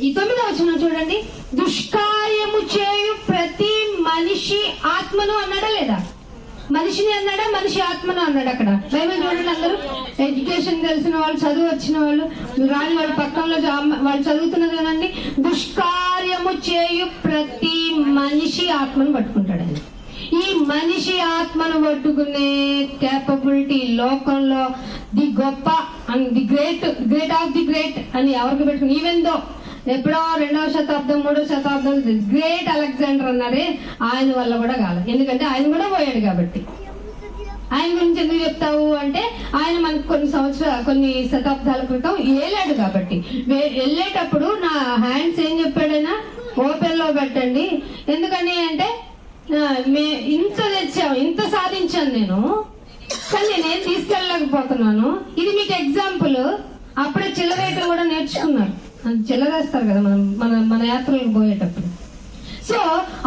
ఈ 9వ వచనం చూడండి. దుష్కార్యము చేయు ప్రతి మనిషి ఆత్మను అన్నాడా లేదా? మనిషిని అన్నాడా, మనిషి ఆత్మను అన్నాడు అక్కడ. బైబిల్ చూడండి, అందరూ ఎడ్యుకేషన్ తెలిసిన వాళ్ళు, చదువు వచ్చిన వాళ్ళు, రాని వాళ్ళు పక్కనలో వాళ్ళు చదువుతున్నది కదండి. దుష్కార్యము చేయు ప్రతి మనిషి ఆత్మను పట్టుకుంటాడండి. ఈ మనిషి ఆత్మను పట్టుకునే కేపబిలిటీ లోకంలో ది గొప్ప and the great of the great అని ఎవరికి పెట్టుకుని, ఈవెన్ దో ఎప్పుడో 2వ శతాబ్దం 3వ శతాబ్దం గ్రేట్ అలెగ్జాండర్ అన్నారే, ఆయన వల్ల కూడా కాదు. ఎందుకంటే ఆయన కూడా పోయాడు కాబట్టి. ఆయన గురించి ఎందుకు చెప్తావు అంటే, ఆయన మనకు కొన్ని శతాబ్దాల క్రితం ఏలాడు కాబట్టి. వెళ్ళేటప్పుడు నా హ్యాండ్స్ ఏం చెప్పాడైనా ఓపెన్ లో పెట్టండి. ఎందుకని అంటే ఇంత తెచ్చావు, ఇంత సాధించాను నేను, కానీ నేనేం తీసుకెళ్ళలేకపోతున్నాను. ఇది మీకు ఎగ్జాంపుల్. అప్పుడే చిల్లరేట్లు కూడా నేర్చుకున్నారు. చిల్లరేస్తారు కదా మన యాత్రలకు పోయేటప్పుడు. సో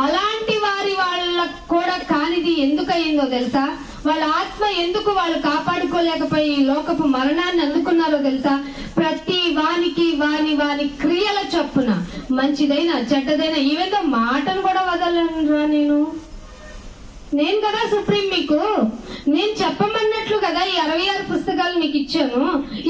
అలాంటి వాళ్ళకు కూడా కానిది ఎందుకు అయిందో తెలుసా? వాళ్ళ ఆత్మ ఎందుకు వాళ్ళు కాపాడుకోలేకపోయి లోకపు మరణాన్ని అందుకున్నారో తెలుసా? ప్రతి వానికి వాని క్రియల చొప్పున, మంచిదైనా చెడ్డదైనా, ఈవెందో మాటను కూడా వదలనురా నేను కదా సుప్రీం. మీకు నేను చెప్పమన్నట్లు కదా ఈ 66 పుస్తకాలు మీకు ఇచ్చాను.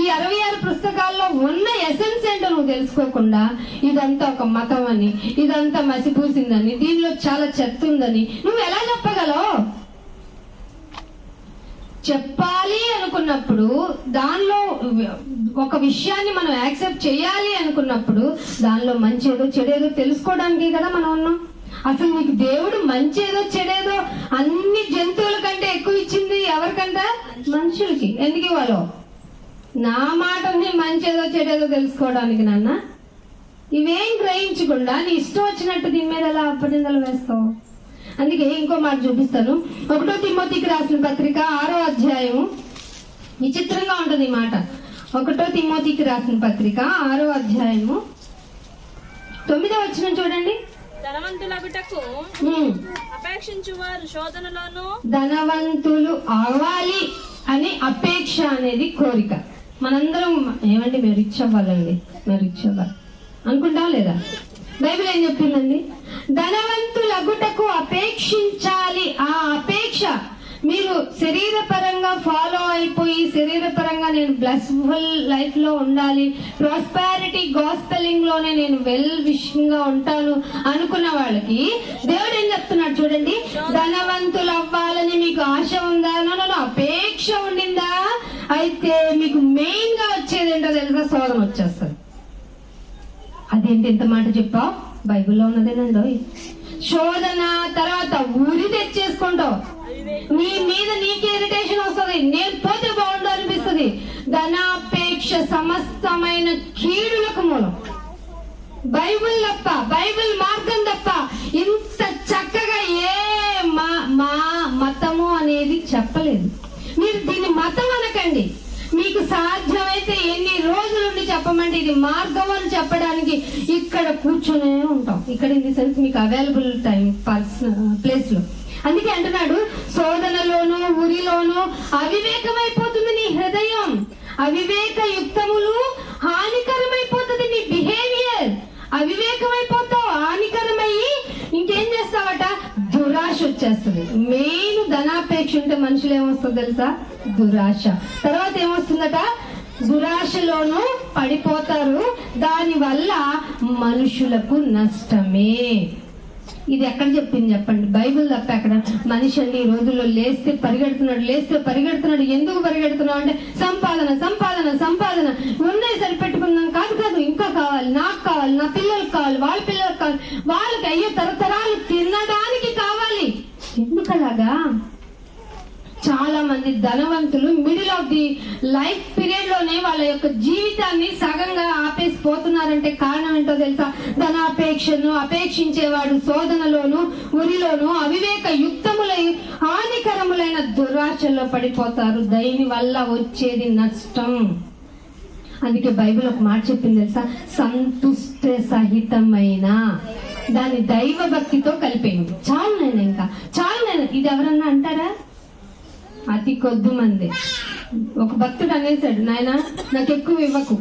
ఈ 66 పుస్తకాల్లో ఉన్న ఎసెన్స్ ఏంటో నువ్వు తెలుసుకోకుండా ఇదంతా ఒక మతం అని, ఇదంతా మసిపూసిందని, దీనిలో చాలా చెత్త ఉందని నువ్వు ఎలా చెప్పగలవు? చెప్పాలి అనుకున్నప్పుడు, దానిలో ఒక విషయాన్ని మనం యాక్సెప్ట్ చేయాలి అనుకున్నప్పుడు దానిలో మంచేదో చెడేదో తెలుసుకోవడానికి కదా మనం ఉన్నాం. అసలు నీకు దేవుడు మంచేదో చెడేదో అన్ని జంతువుల కంటే ఎక్కువ ఇచ్చింది ఎవరికంట? మనుషులకి. ఎందుకు ఇవ్వాలో? నా మాటని మంచేదో చెడేదో తెలుసుకోవడానికి. నాన్న ఇవేం గ్రహించకుండా నీ ఇష్టం వచ్చినట్టు దీని మీద ఎలా అప్పటిందలు వేస్తావు? అందుకే ఇంకో మాట చూపిస్తాను. 1 తిమోతికి రాసిన పత్రిక 6వ అధ్యాయము. విచిత్రంగా ఉంటది ఈ మాట. 1 తిమోతికి రాసిన పత్రిక 6వ అధ్యాయము 9వ వచనం చూడండి. ధనవంతులగుటకు అపేక్షించువారు శోధనలోను. ధనవంతులు అవ్వాలి అని అపేక్ష అనేది కోరిక. మనందరం ఏమండి మేము రిచ్ అవ్వాలండి, మేము రిచ్ అవ్వాలి అనుకుంటాం లేదా? బైబిల్ ఏం చెప్పిందండి? ధనవంతులగుటకు అపేక్షించాలి. ఆ అపేక్ష మీరు శరీరపరంగా ఫాలో అయిపోయి, శరీరపరంగా నేను బ్లెస్ఫుల్ లైఫ్ లో ఉండాలి, ప్రాస్పారిటీ గాస్పెలింగ్ లోనే నేను వెల్ విషింగ్ గా ఉంటాను అనుకున్న వాళ్ళకి దేవుడు ఏం చెప్తున్నాడు చూడండి. ధనవంతులు అవ్వాలని మీకు ఆశ ఉందా? అపేక్ష ఉండిందా? అయితే మీకు మెయిన్ గా వచ్చేది ఏంటో తెలుసా? శోధన వచ్చేస్తుంది. అదేంటి ఇంత మాట చెప్పావు? బైబిల్లో ఉన్నదేనండి. శోధన తర్వాత ఉరి తెచ్చేసుకుంటావు. నీ మీద నీకే ఇరిటేషన్ వస్తుంది, నేను పోతే బాగుండు అనిపిస్తుంది. ధనాపేక్ష సమస్తమైన కీడులకు మూలం. బైబిల్ తప్ప, బైబిల్ మార్గం తప్ప ఇంత చక్కగా ఏ మతము అనేది చెప్పలేదు. మీరు దీన్ని మతం అనకండి. మీకు సాధ్యమైతే ఎన్ని రోజులుండి చెప్పమంటే ఇది మార్గం అని చెప్పడానికి ఇక్కడ కూర్చొనే ఉంటాం. ఇక్కడ ఇన్ ది సెన్స్ మీకు అవైలబుల్ టైం ప్లేస్ లో. అందుకే అంటున్నాడు, శోధనలోను ఉరిలోను అవివేకమైపోతుంది నీ హృదయం, అవివేక యుక్తములు హానికరమైపోతుంది నీ బిహేవియర్. అవివేకమైపోతావు, హానికరమయ్యి ఇంకేం చేస్తావట? దురాశ వచ్చేస్తుంది. మెయిన్ ధనాపేక్ష ఉంటే మనుషులు ఏమొస్తుందో తెలుసా? దురాశ. తర్వాత ఏమొస్తుందట? దురాశలోనూ పడిపోతారు, దాని వల్ల మనుషులకు నష్టమే. ఇది ఎక్కడ చెప్పింది చెప్పండి? బైబిల్ తప్ప ఎక్కడ? మనిషి అండి ఈ రోజుల్లో లేస్తే పరిగెడుతున్నాడు. ఎందుకు పరిగెడుతున్నావు అంటే సంపాదన సంపాదన సంపాదన. ఉన్నాయి సరిపెట్టుకుందాం కాదు, ఇంకా కావాలి, నాకు కావాలి, నా పిల్లలకు కావాలి, వాళ్ళ పిల్లలకు కావాలి, వాళ్ళకి అయ్యే తరతరాలు తినడానికి కావాలి. ఎందుకలాగా? చాలా మంది ధనవంతులు middle of the life period లోనే వాళ్ళ యొక్క జీవితాన్ని సగంగా ఆపేసిపోతున్నారంటే కారణం ఏంటో తెలుసా? ధనాపేక్షను అపేక్షించేవాడు శోధనలోను ఉరిలోను అవివేక యుక్తములై హానికరములైన దురాశల్లో పడిపోతారు. దీని వల్ల వచ్చేది నష్టం. అందుకే బైబిల్ ఒక మాట చెప్పింది తెలుసా? సంతుష్ట సహితమైన దాన్ని దైవ భక్తితో కలిపేయండి. చాలు నేను ఇది ఎవరన్నా అంటారా? అతి కొద్ది మంది. ఒక భక్తుడు అనేసాడు, నాయన నాకు ఎక్కువ ఇవ్వకు,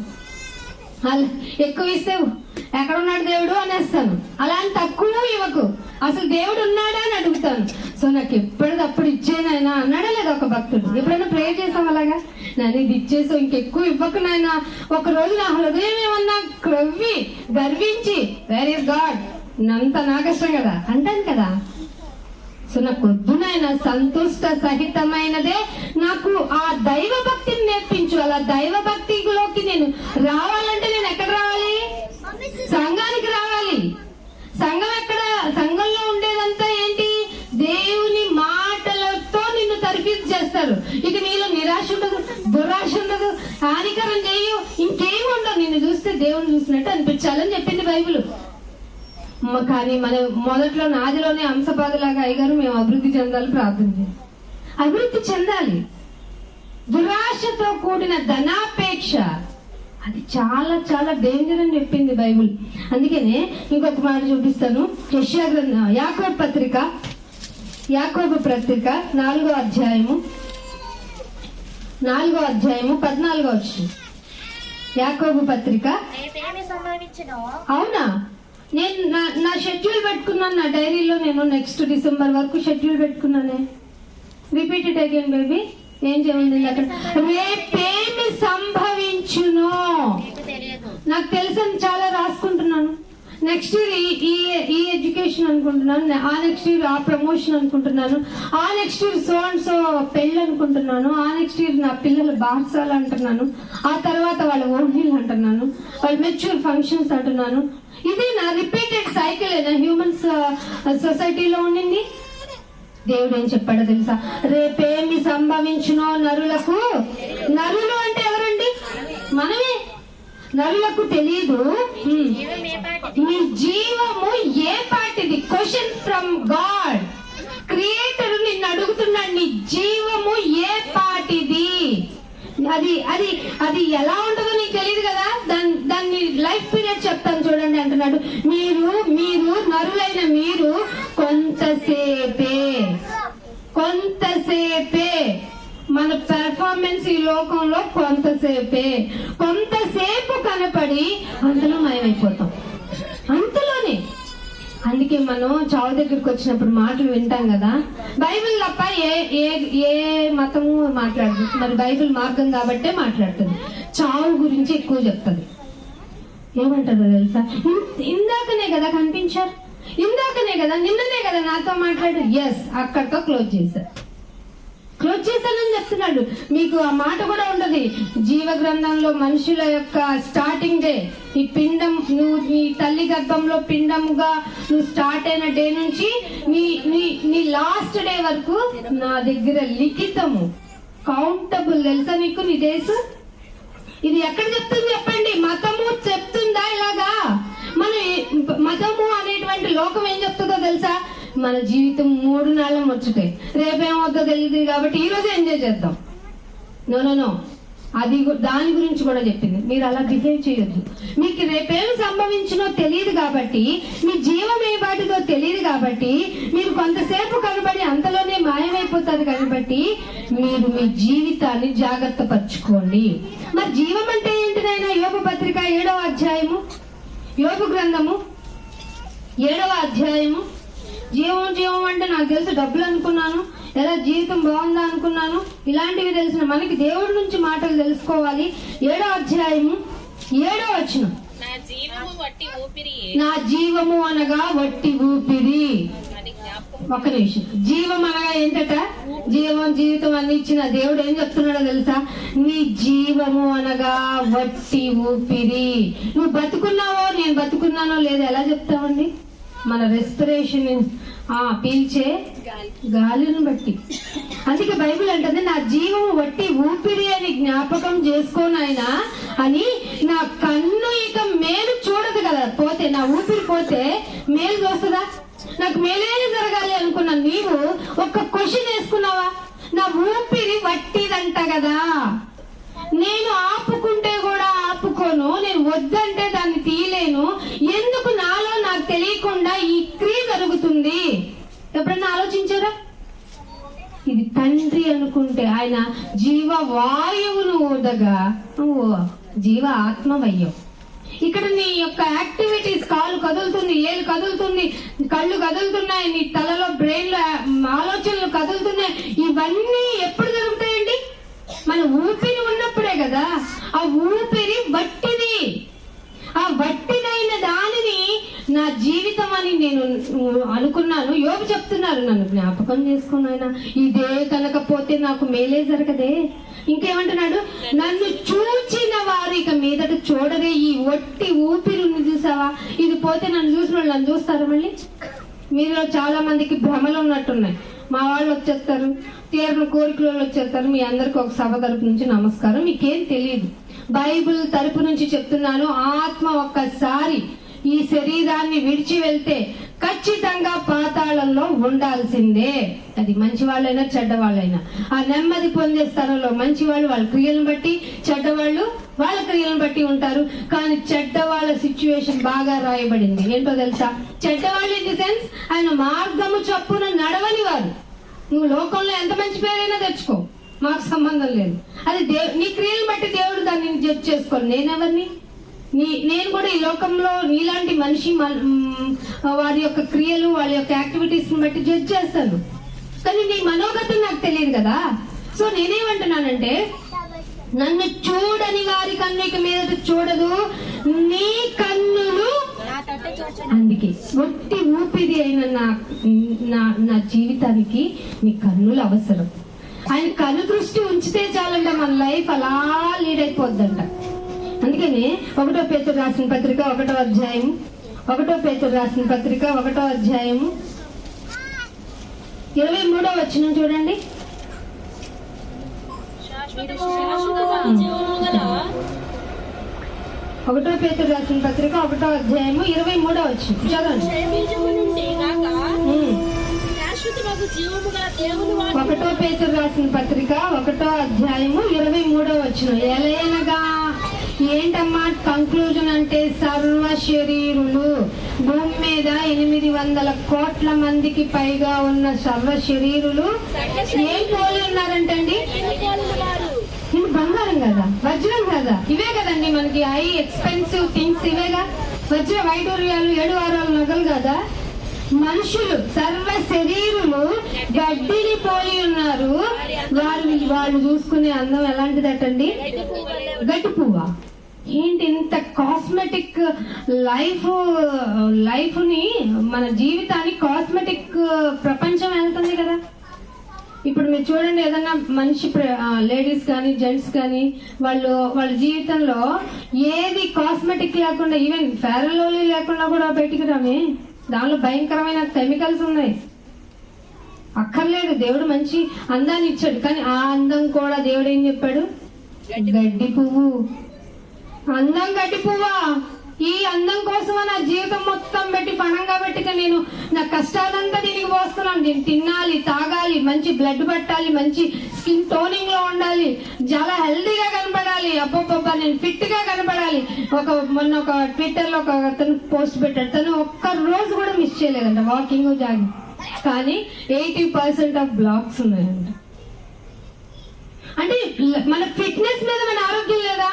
ఎక్కువ ఇస్తే ఎక్కడున్నాడు దేవుడు అనేస్తాను, అలాంటి తక్కువ ఇవ్వకు, అసలు దేవుడు ఉన్నాడా అని అడుగుతాను, సో నాకు ఎప్పటికప్పుడు ఇచ్చేనాయన అన్నాడా లేదా ఒక భక్తుడు? ఎప్పుడైనా ప్రేయర్ చేసాం అలాగా? నేను ఇది ఇచ్చేసావు, ఇంకెక్కువ ఇవ్వకు నాయన. ఒక రోజు నా హృదయం ఏమన్నా క్రవ్వి గర్వించి వేర్ ఇస్ గాడ్ నంత నా కష్టం కదా అంటాను కదా. సో నాకు వద్దునైనా సంతుష్ట సహితమైనదే నాకు ఆ దైవ భక్తిని నేర్పించు. అలా దైవ భక్తిలోకి నేను రావాలంటే నేను ఎక్కడ రావాలి? సంఘానికి రావాలి. సంఘం ఎక్కడ? సంఘంలో ఉండేదంతా ఏంటి? దేవుని మాటలతో నిన్ను తర్ఫీదు చేస్తారు. ఇక నీలో నిరాశ ఉండదు, దురాశ ఉండదు, హానికరం చేయు, ఇంకేమి ఉండదు. నిన్ను చూస్తే దేవుని చూసినట్టు అనిపించాలని చెప్పింది బైబిల్. కానీ మన మొదట్లో నాదిలోనే అంశపాదులాగా అయ్యగారు మేము అభివృద్ధి చెందాలి, ప్రార్థన చేయాలి. అభివృద్ధి చెందాలి. దురాశతో కూడిన ధనాపేక్ష అది చాలా చాలా డేంజర్ అని చెప్పింది బైబిల్. అందుకనే ఇంకొక మాట చూపిస్తాను. యెషయా గ్రంథం, యాకోబు పత్రిక 4వ అధ్యాయము 14వ వచనం. యాకోబు పత్రిక. అవునా? నేను నా షెడ్యూల్ పెట్టుకున్నాను, నా డైరీలో నేను నెక్స్ట్ డిసెంబర్ వరకు షెడ్యూల్ పెట్టుకున్నానే. Repeat it again baby. ఏం చేయండి అక్కడ? రేపేమి సంభవించునో నాకు తెలుసని చాలా రాసుకుంటున్నాను. నెక్స్ట్ ఇయర్ ఈ ఎడ్యుకేషన్ అనుకుంటున్నాను, ఆ నెక్స్ట్ ఇయర్ ఆ ప్రమోషన్ అనుకుంటున్నాను, ఆ next year so and so పెళ్ళి అనుకుంటున్నాను, ఆ నెక్స్ట్ ఇయర్ నా పిల్లల బార్సాలు అంటున్నాను, ఆ తర్వాత వాళ్ళ ఓన్లీలు అంటున్నాను, వాళ్ళ మెచ్యూర్ ఫంక్షన్స్ అంటున్నాను. ఇది నా రిపీటెడ్ సైకిల్ హ్యూమన్స్ సొసైటీలో ఉండింది. దేవుడు ఏం చెప్పాడో తెలుసా? రేపేమి సంభవించునో నరులకు. నరులు అంటే ఎవరండి? మనమే. నరులకు తెలియదు మీ జీవము ఏ పాటిది. Question from God. క్రియేటర్ నిన్ను అడుగుతున్నాడు, నీ జీవము ఏ పాటిది? అది అది అది ఎలా ఉంటుందో నీకు తెలియదు కదా. దాన్ని లైఫ్ పీరియడ్ చెప్తాను చూడండి అంటున్నాడు. మీరు నరులైన మీరు కొంతసేపే మన పెర్ఫార్మెన్స్ ఈ లోకంలో కొంతసేపు కనపడి అంతలో మాయమైపోతాం, అంతలోనే. అందుకే మనం చావు దగ్గరికి వచ్చినప్పుడు మాటలు వింటాం కదా. బైబిల్ తప్ప ఏ మతము మాట్లాడదు, మరి బైబిల్ మార్గం కాబట్టే మాట్లాడుతుంది. చావు గురించి ఎక్కువ చెప్తుంది. ఏమంటారో తెలుసా? ఇందాకనే కదా కనిపించారు, ఇందాకనే కదా, నిన్ననే కదా నాతో మాట్లాడు. ఎస్, అక్కడితో క్లోజ్ చేశానని చెప్తున్నాడు. మీకు ఆ మాట కూడా ఉండదు. జీవ గ్రంథంలో మనుషుల యొక్క స్టార్టింగ్ డే, ఈ పిండం, నువ్వు నీ తల్లి గర్భంలో పిండముగా నువ్వు స్టార్ట్ అయిన డే నుంచి నీ లాస్ట్ డే వరకు నా దగ్గర లిఖితము, కౌంటబుల్. తెలుసా నీకు నీ డేస్? ఇది ఎక్కడ చెప్తుంది చెప్పండి? మతము చెప్తుందా ఇలాగా? మన మతము అనేటువంటి లోకం ఏం చెప్తుందో తెలుసా? మన జీవితం 3 నెలలు ముచ్చటే, రేపేమవుతుందో తెలియదు కాబట్టి ఈ రోజు ఎంజాయ్ చేద్దాం. నో, అది దాని గురించి కూడా చెప్పింది. మీరు అలా బిహేవ్ చేయొద్దు. మీకు రేపేమి సంభవించినో తెలియదు కాబట్టి, మీ జీవం ఏ వాటిదో తెలియదు కాబట్టి, మీరు కొంతసేపు కనబడి అంతలోనే మాయమైపోతారు కాబట్టి మీరు మీ జీవితాన్ని జాగ్రత్త పరచుకోండి. మరి జీవం అంటే ఏంటి నాయన? యోబు పత్రిక 7వ అధ్యాయము, యోబు గ్రంథము 7వ అధ్యాయము. జీవం అంటే నాకు తెలుసు డబ్బులు అనుకున్నాను, ఎలా జీవితం బాగుందా అనుకున్నాను, ఇలాంటివి తెలిసిన మనకి దేవుడి నుంచి మాటలు తెలుసుకోవాలి. 7వ అధ్యాయము 7వ వచనం. నా జీవము వట్టి ఊపిరి నా జీవము అనగా వట్టి ఊపిరి. అని జ్ఞాపకం. ఒక్క నిమిషం. జీవం అనగా ఏంటట? జీవం జీవితం అన్ని ఇచ్చిన దేవుడు ఏం చెప్తున్నాడో తెలుసా? నీ జీవము అనగా వట్టి ఊపిరి. నువ్వు బతుకున్నావో నేను బతుకున్నానో లేదో ఎలా చెప్తావండి? మన రెస్పిరేషన్ పీల్చే గాలిని బట్టి. అందుకే బైబిల్ అంటుంది నా జీవము వట్టి ఊపిరి అని జ్ఞాపకం చేసుకోనాయన అని. నా కన్ను ఇక మేలు చూడదు కదా, పోతే నా ఊపిరి పోతే మేలు చూస్తుందా? నాకు మేలే జరగాలి అనుకున్నా నీవు ఒక్క క్వశ్చన్ వేసుకున్నావా? నా ఊపిరి వట్టిదంట కదా, నేను ఆపుకుంటే కూడా ఆపుకోను, నేను వద్దంటే దాన్ని తీయలేను, ఎందుకు నాలో నాకు తెలియకుండా ఈ క్రియ జరుగుతుంది? ఎప్పుడన్నా ఆలోచించారా? ఇది తండ్రి అనుకుంటే ఆయన జీవ వాయువును ఊదగా నువ్వు జీవ ఆత్మవయ్యవు. ఇక్కడ నీ యొక్క యాక్టివిటీస్, కాలు కదులుతుంది, ఏలు కదులుతుంది, కళ్ళు కదులుతున్నాయి, నీ తలలో బ్రెయిన్ లో ఆలోచనలు కదులుతున్నాయి. ఇవన్నీ ఎప్పుడు జరుగుతాయండి? మన ఊపిరి ఉన్నప్పుడే కదా. ఆ ఊపిరి వట్టిది. ఆ వట్టిదైన దానిని నా జీవితం అని నేను అనుకున్నాను. యోబు చెప్తున్నారు, నన్ను జ్ఞాపకం చేసుకున్నాయన, ఇదే కనకపోతే నాకు మేలే జరగదే. ఇంకేమంటున్నాడు? నన్ను చూచిన వారు ఇక మీదట చూడరే. ఈ వట్టి ఊపిరి ఉంది చూసావా, ఇది పోతే నన్ను చూసిన వాళ్ళు నన్ను చూస్తారా? మళ్ళీ మీలో చాలా మందికి భ్రమలు ఉన్నట్టున్నాయి. మా వాళ్ళు వచ్చేస్తారు, తీరని కోరికలు వచ్చేస్తారు. మీ అందరికి ఒక సభ తరపు నుంచి నమస్కారం. మీకేం తెలియదు. బైబిల్ తరపు నుంచి చెప్తున్నాను, ఆత్మ ఒక్కసారి ఈ శరీరాన్ని విడిచి వెళ్తే ఖచ్చితంగా పాతాళంలో ఉండాల్సిందే. అది మంచి వాళ్ళైనా చెడ్డవాళ్ళైనా. ఆ నెమ్మది పొందే స్థలంలో మంచి వాళ్ళు వాళ్ళ క్రియలను బట్టి, చెడ్డవాళ్ళు వాళ్ళ క్రియలను బట్టి ఉంటారు. కానీ చెడ్డవాళ్ళ సిచ్యువేషన్ బాగా రాయబడింది. ఏంటో తెలుసా? చెడ్డవాళ్ళు ఇన్ ది సెన్స్ ఆయన మార్గము చొప్పున నడవని వారు. నువ్వు లోకంలో ఎంత మంచి పేరైనా తెచ్చుకో, మాకు సంబంధం లేదు. అది నీ క్రియలను బట్టి దేవుడు దాన్ని జడ్జ్ చేసుకోవాలి. నేనెవరిని? నేను కూడా ఈ లోకంలో నీలాంటి మనిషి వారి యొక్క క్రియలు, వాళ్ళ యొక్క యాక్టివిటీస్ ని బట్టి జడ్జ్ చేస్తాను. కానీ నీ మనోగతం నాకు తెలియదు కదా. సో నేనేమంటున్నానంటే, నన్ను చూడని వారి కన్ను ఇక మీద చూడదు, నీ కన్నులు. అందుకే ఒట్టి ఊపిరి అయిన నా జీవితానికి నీ కన్నులు అవసరం. ఆయన కను దృష్టి ఉంచితే చాలంట, మన లైఫ్ అలా లీడ్ అయిపోద్దంట. అందుకని 1 పేతురు రాసిన పత్రిక 1వ అధ్యాయం 1 పేతురు రాసిన పత్రిక 1వ అధ్యాయం 23వ వచనం చూడండి. 1 పేతురు రాసిన పత్రిక 1వ అధ్యాయము 23వ వచనం చదవండి. 1 పేతురు రాసిన పత్రిక 1వ అధ్యాయము 23వ వచనం. ఎలయనగా ఏంటమ్మా కంక్లూజన్ అంటే, సర్వ శరీరులు భూమి మీద 800 కోట్ల మందికి పైగా ఉన్న సర్వ శరీరులు ఏం పోలి ఉన్నారంటండి? ఇది బంగారం కదా, వజ్రం కదా, ఇవే కదండి మనకి హై ఎక్స్పెన్సివ్ థింగ్స్ ఇవేగా. వజ్ర వైడూర్యాలు 7 వారాల నగలు కదా. మనుషులు సర్వ శరీరులు గడ్డిని పోలి ఉన్నారు. వాళ్ళు చూసుకునే అందం ఎలాంటిదటండి? గడ్డి పువ్వా? ఏంటి ఇంత కాస్మెటిక్ లైఫ్ ని, మన జీవితాన్ని కాస్మెటిక్ ప్రపంచం వెళ్తుంది కదా. ఇప్పుడు మీరు చూడండి, ఏదన్నా మనిషి లేడీస్ కానీ జెంట్స్ కానీ వాళ్ళ జీవితంలో ఏది కాస్మెటిక్ లేకుండా, ఈవెన్ ఫెయిర్ అండ్ లవ్లీ లేకుండా కూడా బయటికి రామే. దానిలో భయంకరమైన కెమికల్స్ ఉన్నాయి. అక్కర్లేదు, దేవుడు మంచి అందాన్ని ఇచ్చాడు. కానీ ఆ అందం కూడా దేవుడు ఏం చెప్పాడు? గడ్డి పువ్వు. అందం గడ్డి పువ్వా? ఈ అందం కోసం నా జీవితం మొత్తం పెట్టి పణంగా పెట్టి నేను నా కష్టాలంతా దీనికి పోస్తున్నాను. నేను తినాలి, తాగాలి, మంచి బ్లడ్ పట్టాలి, మంచి స్కిన్ టోనింగ్ లో ఉండాలి, చాలా హెల్దీగా కనపడాలి, అబ్బబ్బబ్బా నేను ఫిట్ గా కనపడాలి. మొన్న ఒక ట్విట్టర్ లో ఒక అతను పోస్ట్ పెట్టాడు, తను ఒక్క రోజు కూడా మిస్ చేయలేదంట వాకింగ్ జాగింగ్. కానీ 80% ఆఫ్ బ్లాక్స్ ఉన్నాయంట. అంటే మన ఫిట్నెస్ మీద మన ఆరోగ్యం లేదా?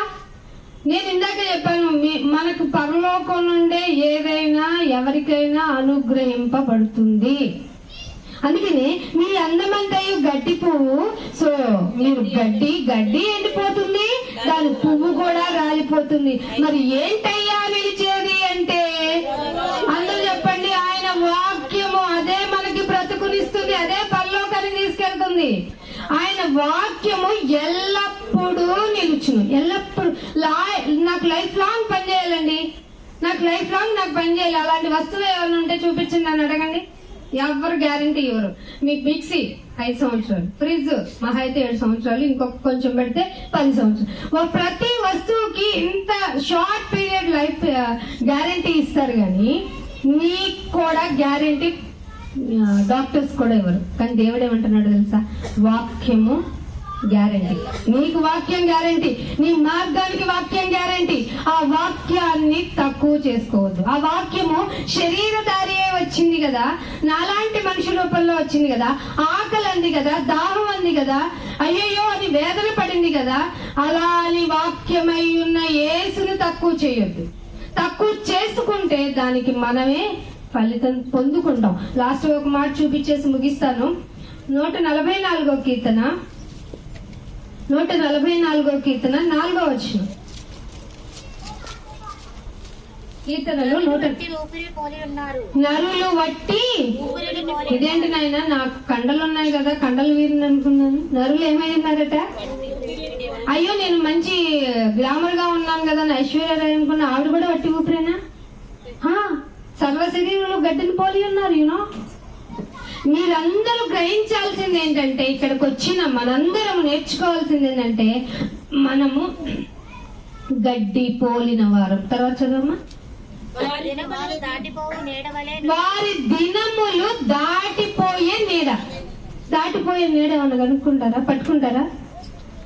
నేను ఇందాక చెప్పాను, మనకు పరలోకం నుండే ఏదైనా ఎవరికైనా అనుగ్రహింపబడుతుంది. అందుకని మీ అందమంతయు గడ్డి పువ్వు. సో మీరు గడ్డి ఎండిపోతుంది, దాని పువ్వు కూడా రాలిపోతుంది. మరి ఏంటయ్యా అని ఏంటండి? ఆయన వాక్యము ఎల్లప్పుడూ నిలుచును. ఎల్లప్పుడు నాకు లైఫ్ లాంగ్ పని చేయాలండి, నాకు లైఫ్ లాంగ్ నాకు పని చేయాలి. అలాంటి వస్తువులు ఏమైనా ఉంటే చూపించండి అని అడగండి, ఎవరు గ్యారంటీ ఇవ్వరు. మీకు మిక్సీ 5 సంవత్సరాలు, ఫ్రిడ్జ్ మహా అయితే 7 సంవత్సరాలు, ఇంకొక కొంచెం పెడితే 10 సంవత్సరాలు. ప్రతి వస్తువుకి ఇంత షార్ట్ పీరియడ్ లైఫ్ గ్యారంటీ ఇస్తారు, కానీ మీకు కూడా గ్యారంటీ డాక్టర్స్ కూడా ఇవ్వరు. కానీ దేవుడు ఏమంటున్నాడు తెలుసా? వాక్యము గ్యారంటీ. నీకు వాక్యం గ్యారంటీ, నీ మార్గానికి వాక్యం గ్యారంటీ. ఆ వాక్యాన్ని తక్కువ చేసుకోవద్దు. ఆ వాక్యము శరీరధారి వచ్చింది కదా, నాలాంటి మనిషి రూపంలో వచ్చింది కదా, ఆకలి అంది కదా, దాహం అంది కదా, అయ్యయ్యో అని వేదన పడింది కదా. అలా అని వాక్యమై ఉన్న యేసును తక్కువ చేయొద్దు. తక్కువ చేసుకుంటే దానికి మనమే ఫలితం పొందుకుంటాం. లాస్ట్ ఒక మాట చూపించేసి ముగిస్తాను. 144వ కీర్తన 4వ వచనం. కీర్తనలు నరులు వట్టి, ఇదేంటి నాయన నాకు కండలు ఉన్నాయి కదా, కండలు వీరిని అనుకున్నాను. నరులు ఏమై ఉన్నారట? అయ్యో నేను మంచి గ్లామర్ గా ఉన్నాను కదా అని ఐశ్వర్యరాయ్ అనుకున్నా. ఆవిడ కూడా వట్టి ఊపిరేనా? సర్వ శరీరంలో గడ్డిని పోలి ఉన్నారు. యూనో, మీరందరూ గ్రహించాల్సింది ఏంటంటే, ఇక్కడికి వచ్చిన మనందరం నేర్చుకోవాల్సింది ఏంటంటే, మనము గడ్డి పోలిన వారు. తర్వాత చదవమ్మా. వారి దినములు దాటిపోయే నీడ. దాటిపోయే నీడ ఏమన్నా కనుక్కుంటారా? పట్టుకుంటారా?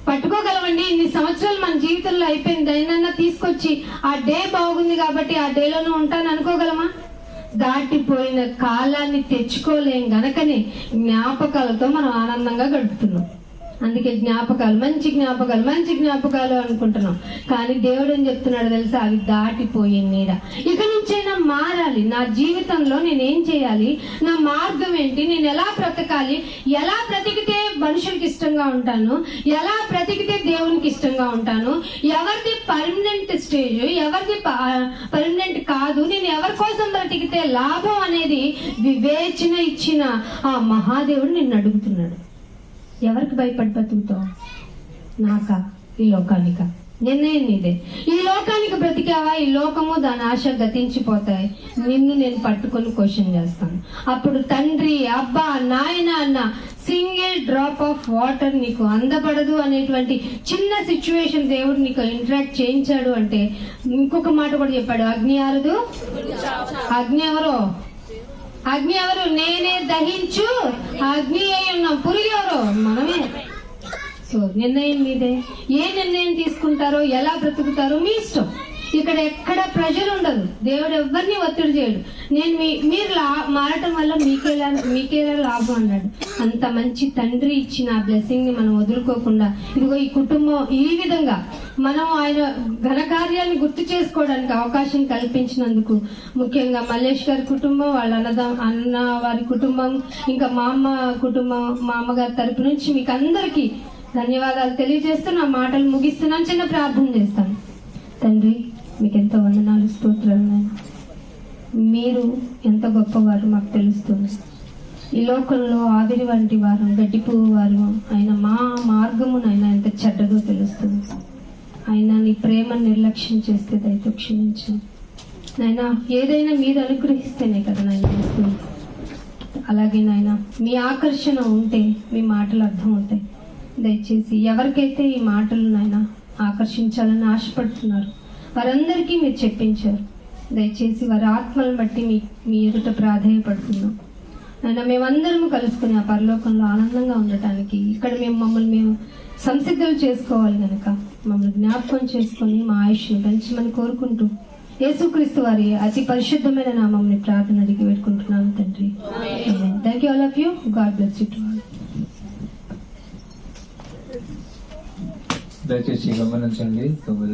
పట్టుకోగలమండి. ఇన్ని సంవత్సరాలు మన జీవితంలో అయిపోయింది, దైనన్నా తీసుకొచ్చి ఆ డే బాగుంది కాబట్టి ఆ డేలోనూ ఉంటాను అనుకోగలమా? దాటిపోయిన కాలాన్ని తెచ్చుకోలేం గనకనే జ్ఞాపకాలతో మనం ఆనందంగా గడుపుతున్నాం. అందుకే జ్ఞాపకాలు, మంచి జ్ఞాపకాలు, మంచి జ్ఞాపకాలు అనుకుంటున్నాం. కానీ దేవుడు ఏం చెప్తున్నాడు తెలుసా? అవి దాటిపోయే నీడ. ఇక నుంచైనా మారాలి. నా జీవితంలో నేనేం చేయాలి, నా మార్గం ఏంటి, నేను ఎలా బ్రతకాలి, ఎలా బ్రతికితే మనుషులకి ఇష్టంగా ఉంటాను, ఎలా బ్రతికితే దేవునికి ఇష్టంగా ఉంటాను, ఎవరిది పర్మనెంట్ స్టేజ్, ఎవరిది పర్మనెంట్ కాదు, నేను ఎవరి కోసం బ్రతికితే లాభం అనేది వివేచన ఇచ్చిన ఆ మహాదేవుడు నిన్ను అడుగుతున్నాడు. ఎవరికి భయపడి బతుకుతావు? నాకా? ఈ లోకానికా? నిర్ణయం నీదే. ఈ లోకానికి బ్రతికావా? ఈ లోకము దాని ఆశ గతించిపోతాయి. నిన్ను నేను పట్టుకొని క్వశ్చన్ చేస్తాను. అప్పుడు తండ్రి, అబ్బా, నాయన అన్న సింగిల్ డ్రాప్ ఆఫ్ వాటర్ నీకు అందపడదు అనేటువంటి చిన్న సిచ్యువేషన్ దేవుడు నీకు ఇంటరాక్ట్ చేయించాడు అంటే, ఇంకొక మాట కూడా చెప్పాడు, అగ్ని ఆరదు. అగ్ని ఎవరో? అగ్ని ఎవరు? నేనే దహించు అగ్ని అయి ఉన్నాం. పురుగు ఎవరు? మనమే. సో నిర్ణయం మీదే. ఏ నిర్ణయం తీసుకుంటారో, ఎలా బ్రతుకుతారో మీ ఇష్టం. ఇక్కడ ఎక్కడ ప్రెషర్ ఉండదు. దేవుడు ఎవరిని ఒత్తిడి చేయడు. నేను మీరు మారటం వల్ల మీకేలా లాభం అన్నాడు. అంత మంచి తండ్రి ఇచ్చిన ఆ బ్లెస్సింగ్ ని మనం వదులుకోకుండా, ఇదిగో ఈ కుటుంబం ఈ విధంగా మనం ఆయన ఘనకార్యాన్ని గుర్తు చేసుకోవడానికి అవకాశం కల్పించినందుకు, ముఖ్యంగా మల్లేష్ గారి కుటుంబం, వాళ్ళ అన్న వారి కుటుంబం, ఇంకా మా అమ్మ కుటుంబం, మా అమ్మగారి తరపు నుంచి మీకు అందరికీ ధన్యవాదాలు తెలియజేస్తూ నా మాటలు ముగిస్తున్నాను. చిన్న ప్రార్థన చేస్తాను. తండ్రి, మీకు ఎంతో వందనాలు, స్తోత్రాలు నాయన. మీరు ఎంత గొప్పవారు మాకు తెలుస్తుంది. ఈ లోకంలో ఆవిరి వంటి వారు, గడ్డి పువ్వు వారు ఆయన మా మార్గమునైనా ఎంత చెడ్డదో తెలుస్తుంది. ఆయన నీ ప్రేమను నిర్లక్ష్యం చేస్తే దయతో క్షమించండి నాయన. ఏదైనా మీరు అనుగ్రహిస్తేనే కదా నాయన వస్తుంది. అలాగే నాయన, మీ ఆకర్షణ ఉంటే మీ మాటలు అర్థం అవుతాయి. దయచేసి ఎవరికైతే ఈ మాటలు నాయన ఆకర్షించాలని ఆశపడుతున్నారు వారందరికీ మీరు చెప్పించారు. దయచేసి వారి ఆత్మలను బట్టి మీ ఎదుట ప్రాధేయపడుతున్నాం నాయన. మేమందరము కలుసుకుని ఆ పరలోకంలో ఆనందంగా ఉండటానికి ఇక్కడ మమ్మల్ని సంసిద్ధులు చేసుకోవాలి కనుక మమ్మల్ని జ్ఞాపకం చేసుకొని మా ఆయుష్ను పెంచమని కోరుకుంటూ యేసుక్రీస్తు వారి అతి పరిశుద్ధమైన నామముని ప్రార్థన అడిగి పెట్టుకుంటున్నాను తండ్రి. Thank you all of you. God bless you to all. దయచేసి గమనించండి. 9